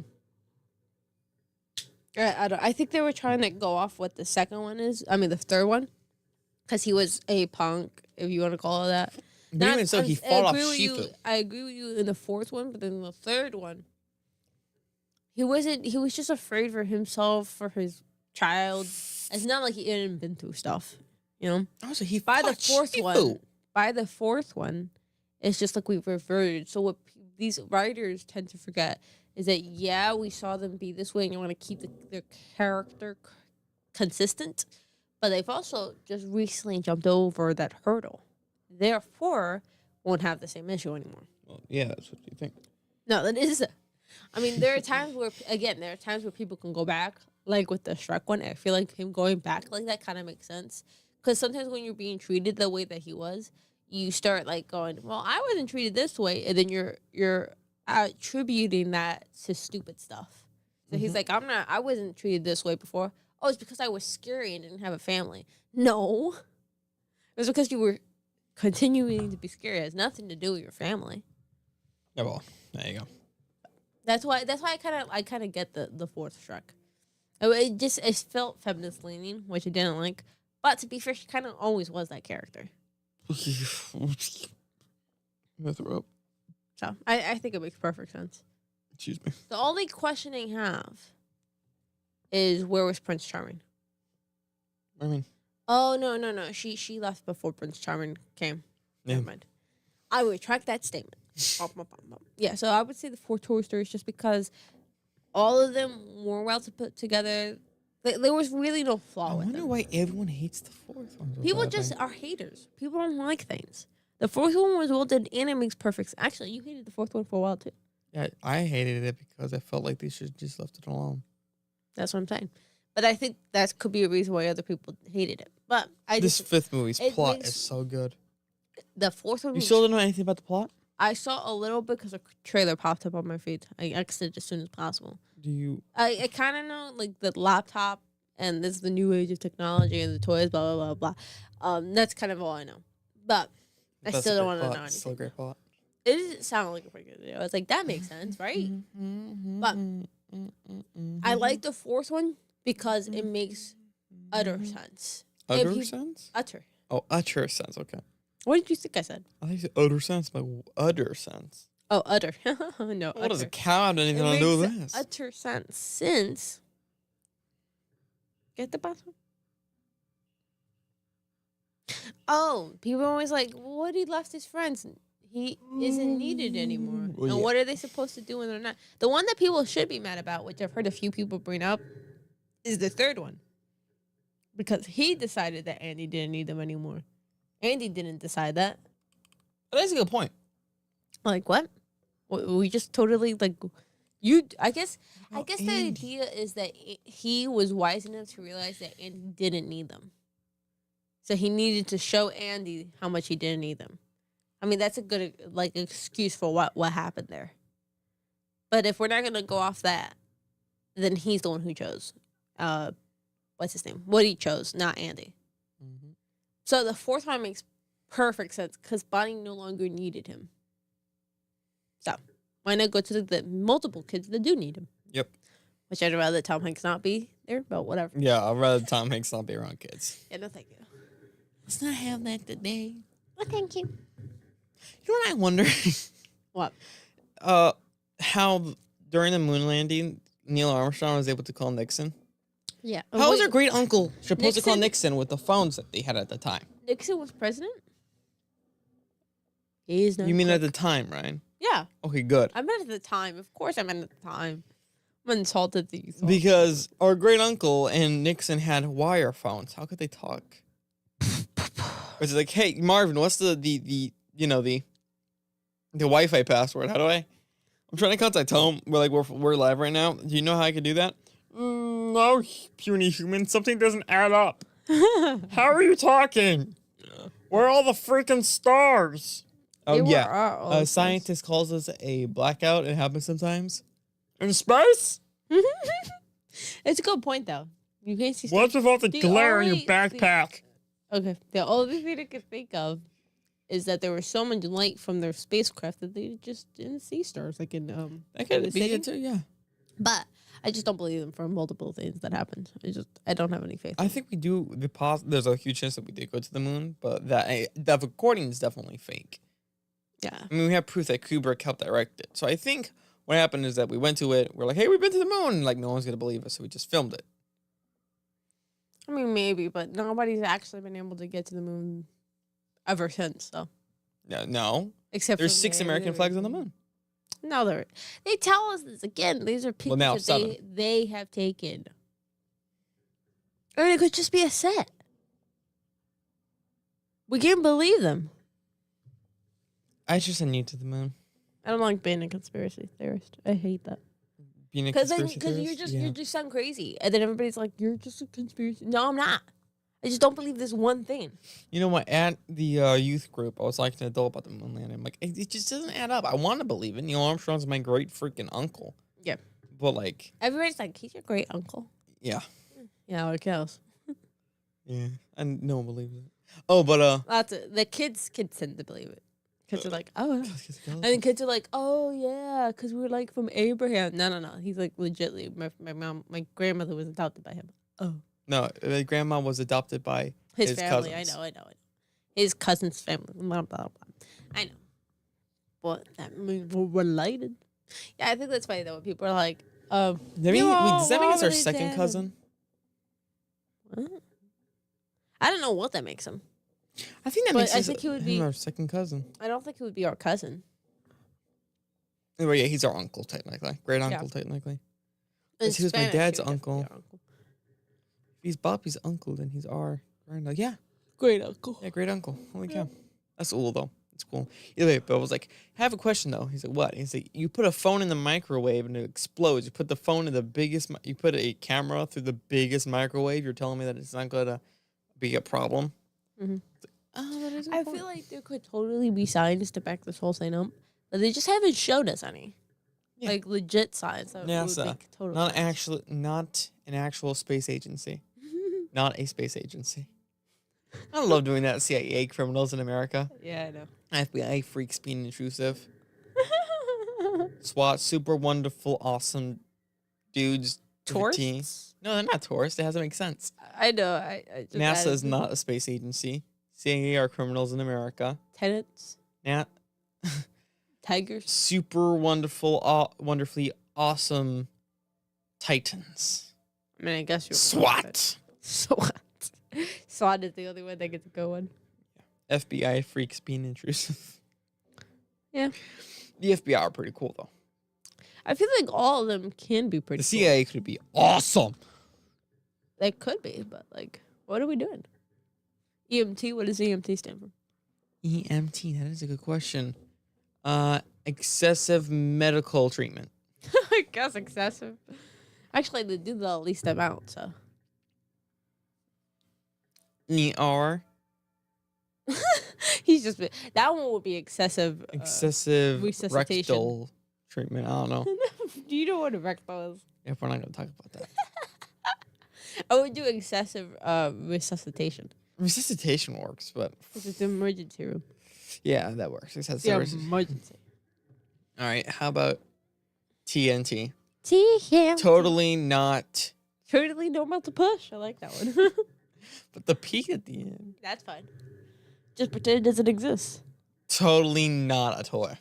B: I think they were trying to go off what the second one is. I mean the third one. Because he was a punk, if you want to call it that.
A: But even so, he fought off Shifu.
B: I agree with you in the fourth one, but then the third one, he was just afraid for himself, for his child. It's not like he hadn't been through stuff,
A: Also, he
B: By the
A: fought
B: fourth
A: Shifu.
B: one, it's just like we've reverted. So what these writers tend to forget is that, yeah, we saw them be this way and you want to keep their character consistent, but they've also just recently jumped over that hurdle. Therefore, won't have the same issue anymore.
A: Well, yeah, that's what you think.
B: No, that is. I mean, there are times where people can go back, like with the Shrek one. I feel like him going back like that kind of makes sense. Because sometimes when you're being treated the way that he was, you start like going, well, I wasn't treated this way. And then you're attributing that to stupid stuff. So he's like, I wasn't treated this way before. oh, it's because I was scary and didn't have a family. No. It was because you were continuing to be scary. It has nothing to do with your family.
A: Yeah, well, there you go.
B: That's why I kind of get the fourth Shrek. It felt feminist leaning, which I didn't like. But to be fair, she kind of always was that character.
A: I'm gonna throw up.
B: So I think it makes perfect sense.
A: Excuse me.
B: The only question I have is, where was Prince Charming?
A: I mean,
B: Oh, no. She left before Prince Charming came.
A: yeah.
B: Never mind. I retract that statement. Yeah, so I would say the four Toy Stories, just because all of them were well to put together. There was really no
A: I
B: flaw with
A: wonder
B: them.
A: why everyone hates the fourth one. so
B: People
A: bad,
B: just
A: man.
B: are haters. People don't like things. The fourth one was well done, and it makes perfect. Actually, you hated the fourth one for a while too.
A: Yeah, I hated it because I felt like they should just left it alone.
B: That's what I'm saying. But I think that could be a reason why other people hated it. But
A: This fifth movie's
B: it
A: plot
B: makes-
A: is so good.
B: the fourth one.
A: You still don't know anything about the plot?
B: I saw a little bit because a trailer popped up on my feed. I exited as soon as possible.
A: Do you?
B: I kind of know like the laptop and this is the new age of technology and the toys, blah blah blah blah. That's kind of all I know. But I
A: That's a
B: still don't
A: great
B: want to know
A: plot. It's still a
B: anything.
A: great plot.
B: It doesn't sound like a pretty good video. It's like that makes sense, right? But I like the fourth one because it makes utter sense.
A: utter
B: if you-
A: sense.
B: Utter.
A: Oh, utter sense. Okay.
B: What did you think I said?
A: I think it's utter sense, but utter sense.
B: Oh, utter. No,
A: What does a
B: utter.
A: cow have anything
B: It
A: to do with
B: makes
A: this?
B: utter sense since. Get the bottom. Oh, people are always like, what he left his friends? He isn't needed anymore.
A: Well,
B: And
A: yeah.
B: what are they supposed to do when they're not? The one that people should be mad about, which I've heard a few people bring up, is the third one. Because he decided that Andy didn't need them anymore. Andy didn't decide that.
A: That's a good point.
B: Like, what? We just totally, like, you, I guess
A: Oh,
B: the
A: Andy.
B: idea is that he was wise enough to realize that Andy didn't need them. So he needed to show Andy how much he didn't need them. I mean, that's a good like excuse for what happened there. But if we're not gonna go off that, then he's the one who chose. What's his name? What he chose, not Andy.
A: Mm-hmm.
B: So the fourth one makes perfect sense because Bonnie no longer needed him. So why not go to the multiple kids that do need him?
A: Yep.
B: Which I'd rather Tom Hanks not be there, but whatever.
A: Yeah, I'd rather Tom Hanks not be around kids.
B: Yeah, no thank you.
A: Let's not have that today.
B: Well, thank you.
A: You know what I wonder?
B: What?
A: How during the moon landing, Neil Armstrong was able to call Nixon.
B: Yeah.
A: How was
B: Wait,
A: our great uncle supposed to call
B: Nixon?
A: Nixon with the phones that they had at the time?
B: Nixon was president? He is not.
A: You mean at
B: quick.
A: the time, Ryan?
B: Yeah,
A: Okay, good.
B: I meant at the time. Of course, I meant at the time. I'm insulted that you thought.
A: Because our great uncle and Nixon had wire phones. How could they talk? It's like, hey, Marvin, what's the Wi-Fi password? How do I? I'm trying to contact home. We're live right now. Do you know how I can do that? No, puny human. Something doesn't add up. How are you talking? Where are all the freaking stars?
B: They
A: Oh
B: were
A: yeah,
B: our old
A: a
B: friends.
A: scientist calls us a blackout. It happens sometimes. In space?
B: It's a good point, though. You can't see.
A: What's with all the
B: The
A: glare in your
B: only-
A: backpack?
B: Okay, the only thing I can think of is that there was so much light from their spacecraft that they just didn't see stars, like in
A: That could
B: the
A: be
B: city.
A: it too. Yeah.
B: But I just don't believe them for multiple things that happened. I don't have any faith.
A: I think we do. There's a huge chance that we did go to the moon, but that recording is definitely fake.
B: Yeah.
A: I mean, we have proof that Kubrick helped direct it. So I think what happened is that we went to it. We're like, hey, we've been to the moon. Like, no one's gonna believe us, so we just filmed it.
B: I mean, maybe, but nobody's actually been able to get to the moon ever since, so.
A: No.
B: Except
A: There's
B: for
A: 6 American flags on the moon.
B: No, they tell us this again. These are pictures
A: now
B: that
A: 7.
B: they have taken. Or it could just be a set. We can't believe them.
A: I just sent you to the moon.
B: I don't like being a conspiracy theorist. I hate that.
A: Being a
B: Because
A: conspiracy
B: you
A: theorist?
B: you just sound crazy, and then everybody's like, "You're just a conspiracy." No, I'm not. I just don't believe this one thing.
A: You know what? At the youth group, I was like an adult about the moon landing. I'm like, it just doesn't add up. I want to believe it. Neil Armstrong's my great freaking uncle.
B: Yeah.
A: But like,
B: Everybody's like, "He's your great uncle."
A: yeah.
B: Yeah, or cows.
A: Yeah, and no one believes it. Oh, but
B: Lots of the kids tend to believe it. Kids are like, oh, yeah. And then
A: and
B: kids are like, oh yeah, because we're like from Abraham. No. He's like legitly my grandmother was adopted by him. Oh,
A: no, my grandma was adopted by
B: his
A: his
B: family.
A: cousins.
B: I know. His cousin's family. Blah, blah, blah. I know. But that means we're related. Yeah, I think that's funny though. When people are like,
A: Wait, does that make us our second
B: related.
A: cousin?
B: What? I don't know what that makes him.
A: I think that
B: But
A: makes
B: I
A: us
B: think he would
A: him
B: be-
A: our second cousin.
B: I don't think it would be our cousin.
A: Well, yeah, he's our uncle technically, great uncle technically.
B: In
A: He was my
B: Spanish,
A: dad's
B: he would definitely be
A: uncle.
B: our uncle.
A: If he's Bobby's uncle, then he's our grand. Yeah,
B: Great uncle.
A: yeah, great uncle. Holy cow, that's cool though. It's cool. Either way, Bill was like, I have a question though. He's like, what? He's like, you put a phone in the microwave and it explodes. You put the phone in the biggest. You put a camera through the biggest microwave. You're telling me that it's not gonna be a problem?
B: Mhm.
A: Oh, that is.
B: I feel like there could totally be signs to back this whole thing up, but they just haven't showed us any.
A: Yeah.
B: Like legit signs. That would
A: NASA,
B: make total
A: not
B: sense.
A: not an actual space agency, not a space agency. I love doing that. CIA criminals in America,
B: Yeah, I know.
A: FBI freaks being intrusive, SWAT, super wonderful, awesome dudes. with a T.
B: Tourists?
A: No, they're not tourists. It doesn't make sense.
B: I know. I just
A: NASA is
B: added
A: not a space agency. CIA are criminals in America.
B: tenants,
A: Nat,
B: tigers.
A: super wonderful, wonderfully awesome Titans.
B: I mean, I guess you're
A: SWAT.
B: SWAT. SWAT is the only one that gets to go on.
A: FBI freaks being intrusive.
B: Yeah.
A: The FBI are pretty cool though.
B: I feel like all of them can be pretty.
A: The
B: cool.
A: CIA could be awesome.
B: They could be, but like, what are we doing? EMT. What does EMT stand for?
A: EMT, that is a good question. Excessive medical treatment.
B: I guess excessive. Actually, they do the least amount, so.
A: ER,
B: He's just that one would be excessive.
A: excessive
B: resuscitation.
A: rectal treatment. I don't know.
B: Do you know what a rectal is?
A: If we're not going to talk about that.
B: I would do excessive resuscitation.
A: Resuscitation works, but
B: It's an emergency room.
A: yeah, that works. Excessive
B: Yeah,
A: resuscitation. All right, how about TNT?
B: TNT.
A: Totally not,
B: Totally normal to push. I like that one.
A: but the P at the end.
B: That's fine. Just pretend it doesn't exist.
A: Totally not a toy.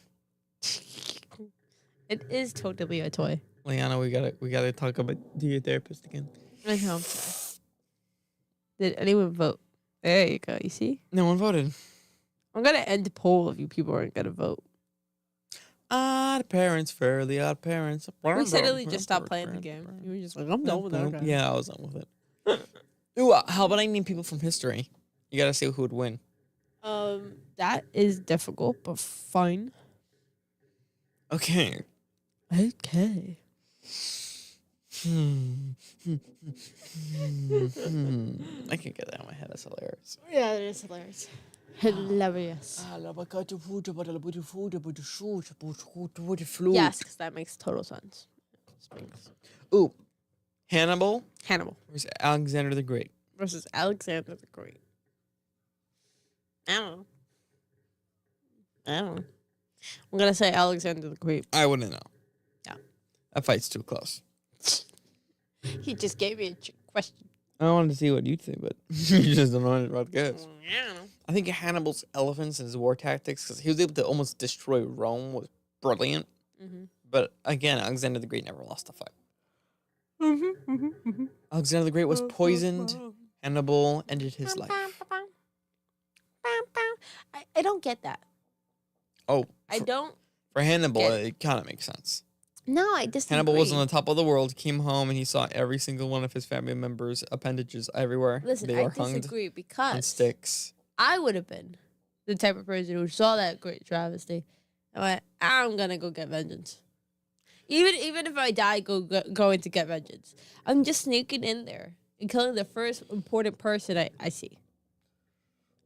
B: It is totally a toy.
A: Liana, we gotta talk about to your therapist again.
B: I know. Did anyone vote? There you go. You see?
A: No one voted.
B: I'm gonna end the poll if you people aren't gonna vote.
A: Odd parents, fairly odd parents.
B: We suddenly just stopped playing the game. You were just like, I'm done with that. Okay.
A: Yeah, I was done with it. Ooh, how about I name people from history? You gotta say who would win.
B: That is difficult, but fine.
A: Okay.
B: Okay.
A: I can get that in my head. That's hilarious.
B: Yeah, it is hilarious. Hilarious. Yes, because that makes total sense.
A: Ooh, Hannibal
B: Hannibal
A: versus Alexander the Great.
B: versus Alexander the Great. I don't know. I'm gonna say Alexander the Great.
A: I wouldn't know.
B: Yeah.
A: That fight's too close.
B: He just gave me a question.
A: I wanted to see what you'd say, but you just don't know anything about guys.
B: I don't know.
A: I think Hannibal's elephants and his war tactics, because he was able to almost destroy Rome, was brilliant.
B: Mm-hmm.
A: But again, Alexander the Great never lost a fight.
B: Mm-hmm.
A: Alexander the Great was poisoned. Hannibal ended his life.
B: I don't get that.
A: Oh,
B: I don't.
A: for Hannibal,
B: get
A: it kind of makes sense.
B: No, I disagree.
A: Hannibal was on the top of the world, came home, and he saw every single one of his family members' appendages everywhere.
B: Listen,
A: they
B: I
A: were hung
B: disagree
A: on
B: because
A: sticks.
B: I would have been the type of person who saw that great travesty and went, I'm gonna go get vengeance. Even if I die, going to get vengeance. I'm just sneaking in there and killing the first important person I see.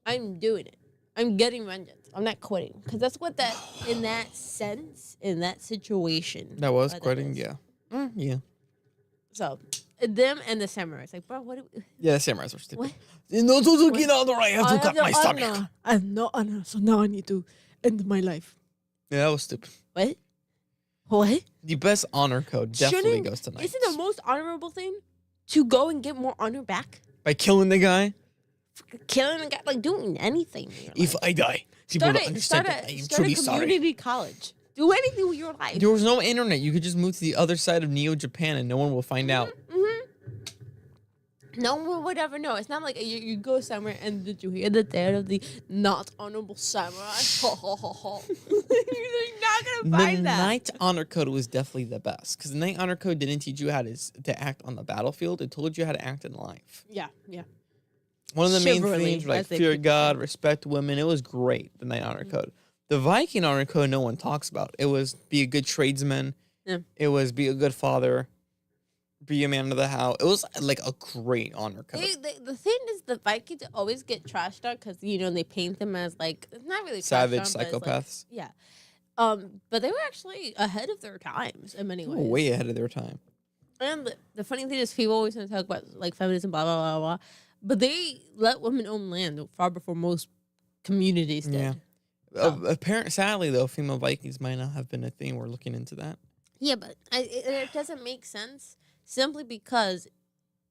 B: I'm doing it. I'm getting vengeance. I'm not quitting because that's what that in that sense, in that situation.
A: That was
B: what
A: quitting,
B: is.
A: yeah. Yeah.
B: So them and the samurai. It's like, bro, what?
A: Yeah, the samurais were stupid.
B: What?
A: No, Suzuki, no, no, I have
B: I
A: to
B: have
A: cut
B: no
A: my stomach.
B: honor. I have no honor, so now I need to end my life.
A: Yeah, that was stupid.
B: What? What?
A: The best honor code definitely
B: Shouldn't-
A: goes to knights.
B: Isn't the most honorable thing to go and get more honor back?
A: By killing the guy,
B: Killing a guy, like doing anything. in your
A: if
B: life.
A: I die, people
B: Start
A: don't
B: a,
A: understand
B: start
A: that I
B: a,
A: am
B: start a
A: truly sorry.
B: community college. Do anything with your life.
A: There was no internet. You could just move to the other side of Neo Japan and no one will find out.
B: No one would ever know. It's not like you go somewhere and did you hear the tale of the not honorable samurai? Ho ho ho ho. You're not gonna
A: The
B: find that.
A: Knight Honor Code was definitely the best because the Knight Honor Code didn't teach you how to act on the battlefield. It told you how to act in life.
B: Yeah, yeah.
A: One of the main
B: Chivalry,
A: themes were like
B: as they
A: fear
B: put it.
A: God, respect women. It was great. The Knight Honor Code. The Viking Honor Code, no one talks about. It was be a good tradesman.
B: Yeah.
A: It was be a good father. Be a man of the house. It was like a great honor code.
B: The thing is, the Vikings always get trashed out because they paint them as like it's not really
A: Savage
B: trashed on, but it's like-
A: psychopaths.
B: yeah. But they were actually ahead of their times in many
A: They
B: ways.
A: were way ahead of their time.
B: And the funny thing is, people always want to talk about like feminism, blah blah blah blah, but they let women own land far before most communities did.
A: Yeah.
B: Oh.
A: Sadly, though, female Vikings might not have been a thing. We're looking into that.
B: Yeah, but it doesn't make sense simply because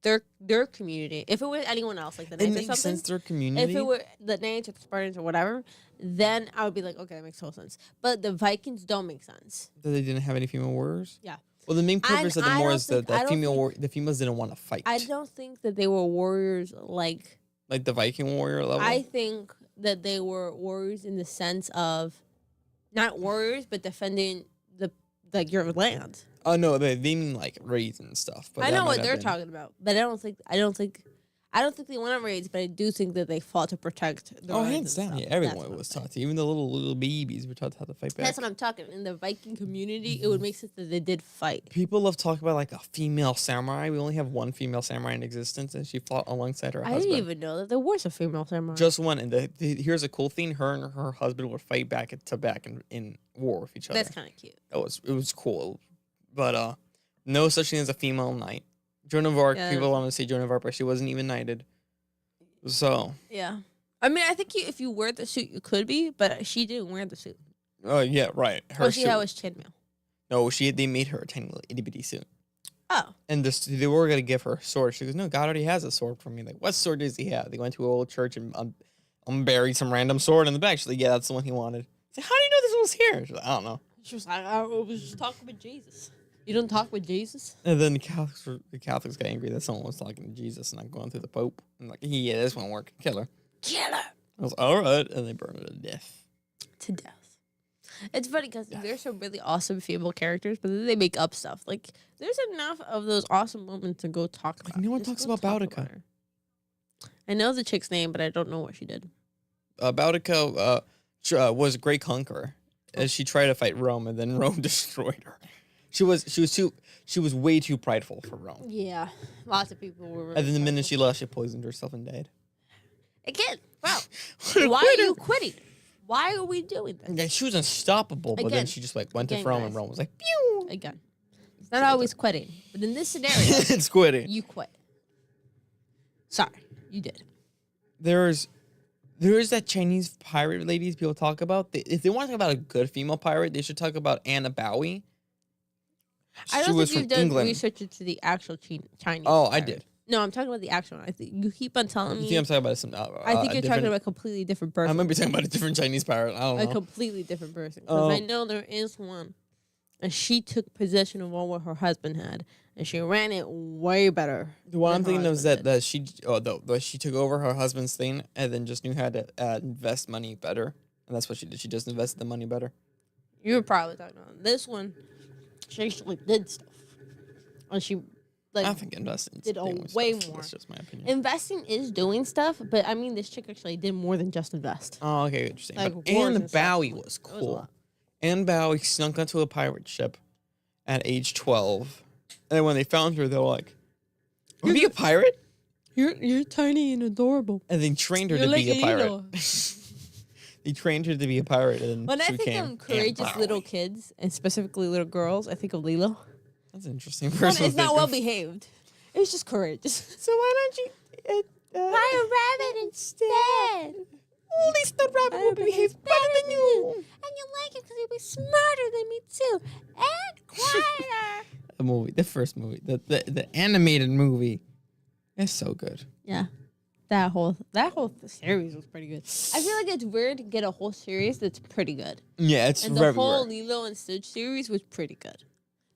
B: their community. If it were anyone else, like the
A: It
B: Knights or
A: makes
B: something,
A: sense. Their community.
B: if it were the Knights or the Spartans or whatever, then I would be like, okay, that makes total sense. But the Vikings don't make sense.
A: that they didn't have any female warriors.
B: Yeah.
A: Well, the main purpose of the
B: I
A: war
B: don't
A: is that
B: think- I don't think-
A: the females didn't want to fight.
B: I don't think that they were warriors like.
A: Like the Viking warrior level.
B: I think that they were warriors in the sense of not warriors, but defending your land.
A: Oh no, they mean like raids and stuff. But
B: I
A: that
B: know
A: might
B: what
A: have
B: they're
A: been-
B: talking about, but I don't think they went on raids, but I do think that they fought to protect the
A: Oh,
B: lands
A: hands
B: and
A: down,
B: stuff.
A: yeah. Everyone
B: That's what
A: was
B: I'm
A: taught to. Even the little babies were taught how to fight back.
B: That's what I'm talking. In the Viking community, it would make sense that they did fight.
A: People love talking about like a female samurai. We only have one female samurai in existence, and she fought alongside her
B: I
A: husband.
B: didn't even know that there was a female samurai.
A: Just one. And here's a cool thing: her and her husband would fight back in war with each other.
B: That's kind of cute.
A: It was cool, but no such thing as a female knight. Joan of Arc.
B: Yeah.
A: People want to say Joan of Arc, but she wasn't even knighted. So,
B: Yeah. I mean, I think if you wear the suit, you could be, but she didn't wear the suit.
A: yeah, right. Her
B: Oh, see, that
A: suit.
B: was chainmail.
A: No, they made her a tiny little itty bitty suit.
B: Oh.
A: And they were gonna give her a sword. She goes, "No, God already has a sword for me." Like, what sword does he have? They went to an old church and unburied some random sword in the back. She's like, "Yeah, that's the one he wanted." I said, "How do you know this one was here?" She's like, "I don't know."
B: She was like, I was just talking with Jesus. You don't talk with Jesus?
A: And then the Catholics got angry that someone was talking to Jesus and not going through the Pope. And like, yeah, this won't work. Kill her.
B: Kill her.
A: I was all right, and they burned her to death.
B: To death. It's funny because there's some really awesome female characters, but then they make up stuff. Like, there's enough of those awesome women to go talk about.
A: no one
B: Just
A: talks
B: go
A: about
B: talk
A: Boudica.
B: her. I know the chick's name, but I don't know what she did.
A: Boudica was a great conqueror as she tried to fight Rome, and then Rome destroyed her. She was way too prideful for Rome.
B: Yeah. Lots of people were.
A: And then the minute she left, she poisoned herself and died.
B: Again, wow. Why are you quitting? Why are we doing this?
A: Yeah, she was unstoppable, but then
B: Again.
A: she just like went to
B: Again,
A: Rome, and
B: guys.
A: Rome was like, "Pew!"
B: Again. It's not always quitting. But in this scenario,
A: It's quitting.
B: you quit. Sorry, you did.
A: There is that Chinese pirate ladies people talk about. If they want to talk about a good female pirate, they should talk about Anna Bowie.
B: I
A: She
B: don't
A: was
B: think you've
A: from
B: done
A: England.
B: research into the actual Chinese.
A: Oh, I
B: pirate.
A: did.
B: No, I'm talking about the actual one. I think you keep on telling
A: You
B: me.
A: think I'm talking about some?
B: I think you're talking about a completely different
A: I
B: person.
A: remember talking about a different Chinese pirate. I don't
B: A
A: know.
B: completely different person. Because I
A: Oh.
B: know there is one. And she took possession of all what her husband had. And she ran it way better.
A: The one
B: than
A: I'm
B: her
A: thinking of is
B: husband
A: that she took over her husband's thing and then just knew how to invest money better, and that's what she did. She just invested the money better.
B: You were probably talking about this one. She actually did stuff. And she
A: I think investing
B: did
A: doing
B: way
A: stuff.
B: more.
A: That's just my opinion.
B: investing is doing stuff, but I mean, this chick actually did more than just invest.
A: Oh, okay, interesting.
B: Like
A: But
B: wars
A: Anne
B: and stuff.
A: Bowie
B: It
A: was
B: was a
A: cool.
B: lot.
A: Anne Bowie snuck onto a pirate ship at age 12, and when they found her, they were like, "Are you a pirate?"
B: You're tiny and adorable.
A: And they trained her
B: You're
A: to
B: like
A: be a pirate.
B: Lilo.
A: They trained her to be a pirate, and
B: When I
A: she
B: think
A: became
B: of
A: Anne
B: courageous little
A: Bowie.
B: kids, and specifically little girls, I think of Lilo.
A: That's an interesting
B: One,
A: person.
B: it's
A: to
B: not
A: think
B: well
A: of.
B: behaved. It was just courage.
A: So why don't you
B: Buy a rabbit instead.
A: at least the rabbit will behave better than you.
B: And you like it because he'll be smarter than me too. And quieter.
A: The first movie, the animated movie, is so good.
B: Yeah. That whole series was pretty good. I feel like it's weird to get a whole series that's pretty good.
A: Yeah, it's
B: And the
A: very
B: whole
A: rare.
B: Lilo and Stitch series was pretty good.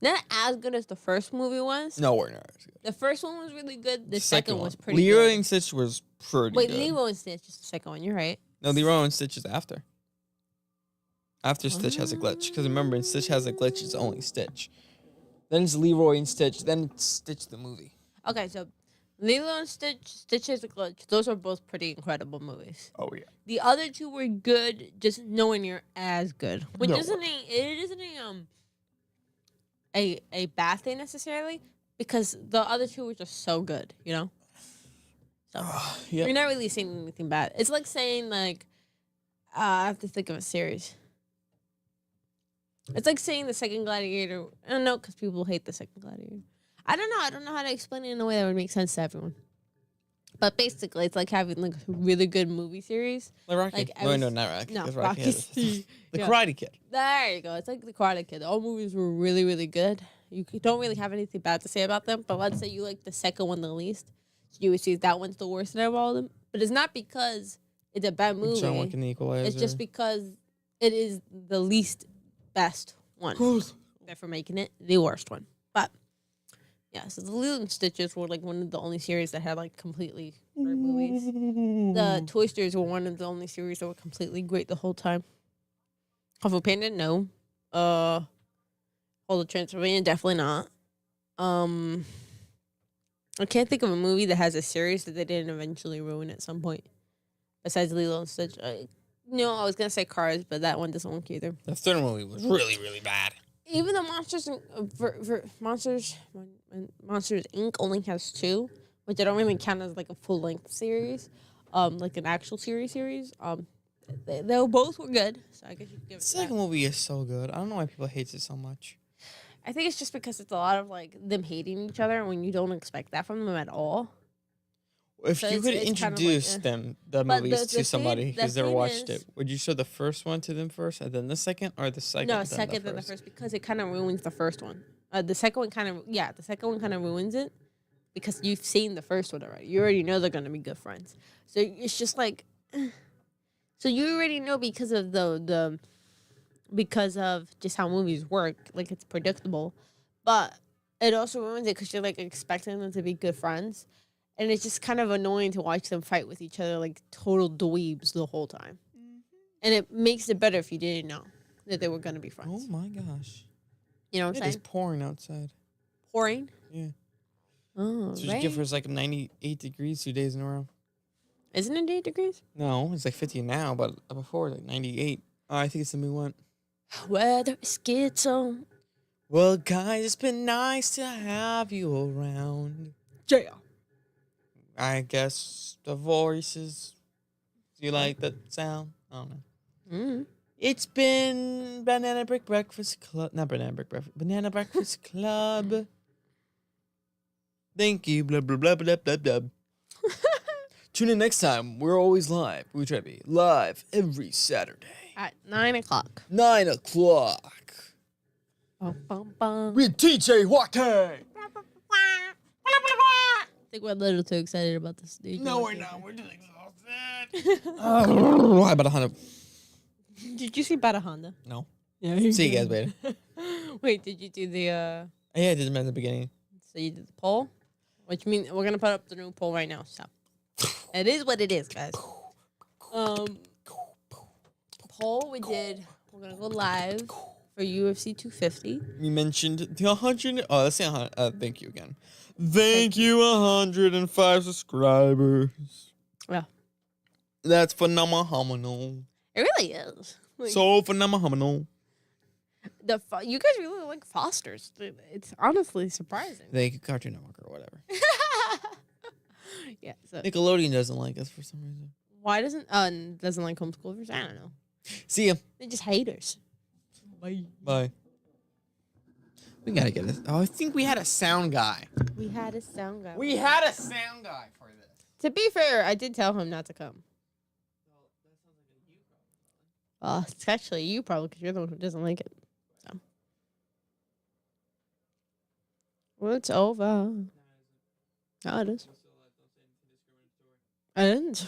B: Not as good as the first movie was.
A: Nowhere near as good.
B: The first one was really good. The second was pretty
A: Leroy
B: good.
A: and Stitch was pretty
B: Wait,
A: good.
B: Lilo and Stitch is the second one. You're right.
A: No, Leroy and Stitch is after. After Stitch has a glitch. Because remember, in Stitch has a glitch, it's only Stitch. Then it's Leroy and Stitch. Then it's Stitch the movie.
B: Okay, so Lilo and Stitch, Stitch has a glitch. Those are both pretty incredible movies.
A: Oh, yeah.
B: The other two were good, just nowhere near as good. Which
A: No.
B: isn't a bad thing necessarily, because the other two were just so good, you know? So
A: Yep.
B: you're not really saying anything bad. It's like saying like I have to think of a series. It's like saying the second Gladiator. I don't know, because people hate the second Gladiator. I don't know. I don't know how to explain it in a way that would make sense to everyone. But basically, it's like having like a really good movie series.
A: Like Rocky.
B: Like,
A: no,
B: every-
A: no, not Rocky.
B: no,
A: It's
B: Rocky.
A: the
B: Yeah.
A: Karate Kid.
B: There you go. It's like the Karate Kid. All movies were really, really good. You don't really have anything bad to say about them. But let's say you like the second one the least. So you would say that one's the worst out of all of them. But it's not because it's a bad movie.
A: John Wick and the Equalizer.
B: It's just because it is the least best one. Therefore making it the worst one. But yeah, so the Lilo and Stitches were like one of the only series that had like completely great movies. The Toy Stories were one of the only series that were completely great the whole time. Kung Fu Panda, no. All the Transylvania, definitely not. I can't think of a movie that has a series that they didn't eventually ruin at some point. Besides Lilo and Stitch. No, I was gonna say Cars, but that one doesn't work either.
A: The third movie was really, really bad.
B: Even the Monsters Monsters Inc. only has 2, which I don't really count as like a full length series, like an actual series. They both were good, so I guess you could give
A: The
B: it that.
A: second movie is so good. I don't know why people hate it so much.
B: I think it's just because it's a lot of like them hating each other, and when you don't expect that from them at all.
A: If
B: So
A: you
B: it's-
A: could
B: it's kind of like,
A: introduce
B: eh.
A: the
B: But
A: movies
B: the
A: to
B: thing-
A: somebody
B: the
A: who's never
B: thing
A: watched
B: is-
A: it, would you show the first one to them first and then the second, or the second?
B: No,
A: then
B: second than the first, because it kind of ruins the first one. The second one kind of ruins it because you've seen the first one already. You already know they're gonna be good friends, so it's just like, so you already know because of because of just how movies work, like it's predictable, but it also ruins it because you're like expecting them to be good friends, and it's just kind of annoying to watch them fight with each other like total dweebs the whole time, and it makes it better if you didn't know that they were gonna be friends.
A: Oh my gosh!
B: You know what I'm
A: It is
B: saying?
A: pouring outside.
B: Pouring.
A: Yeah.
B: Oh,
A: So you give us like 98 degrees 2 days in a row.
B: Isn't it 8 degrees?
A: No, it's like 50 now, but before like 98. Oh, I think it's the new one.
B: Weather is schizo.
A: Well, guys, it's been nice to have you around.
B: Yeah.
A: I guess the voices. Do you like that sound? I don't know.
B: Mm.
A: It's been Banana Brick Breakfast Club. Not Banana Brick Breakfast. Banana Breakfast Club. Thank you. Blah, blah, blah, blah, blah, blah. Tune in next time. We're always live. We try to be live every Saturday.
B: At 9 o'clock.
A: 9 o'clock.
B: Bum, bum, bum.
A: With TJ Joaquin.
B: I think we're a little too excited about this.
A: No, we're not. We're just exhausted. How about 100?
B: Did you see Bada Honda?
A: No.
B: Yeah.
A: See you guys later.
B: Wait, did you do the
A: Yeah, I did them at the beginning.
B: so you did the poll? Which means we're gonna put up the new poll right now, so it is what it is, guys. Poll we're gonna go live for UFC 250.
A: You mentioned the 100. Oh, let's say 100. Thank you again. Thank you, 105 subscribers.
B: Yeah.
A: That's phenomenal.
B: It really is. Like,
A: So phenomenal.
B: you guys really like Foster's. It's honestly surprising.
A: Thank you, Cartoon Network or whatever.
B: Yeah. So
A: Nickelodeon doesn't like us for some reason.
B: why doesn't like homeschoolers? I don't know.
A: See ya.
B: They're just haters. Bye.
A: Bye. We gotta get it. Oh, I think we had a sound guy.
B: We had a sound guy.
A: We had a sound guy for this.
B: To be fair, I did tell him not to come. Well, it's actually you probably because you're the one who doesn't like it. So. Well, it's over. Oh, it is. I didn't.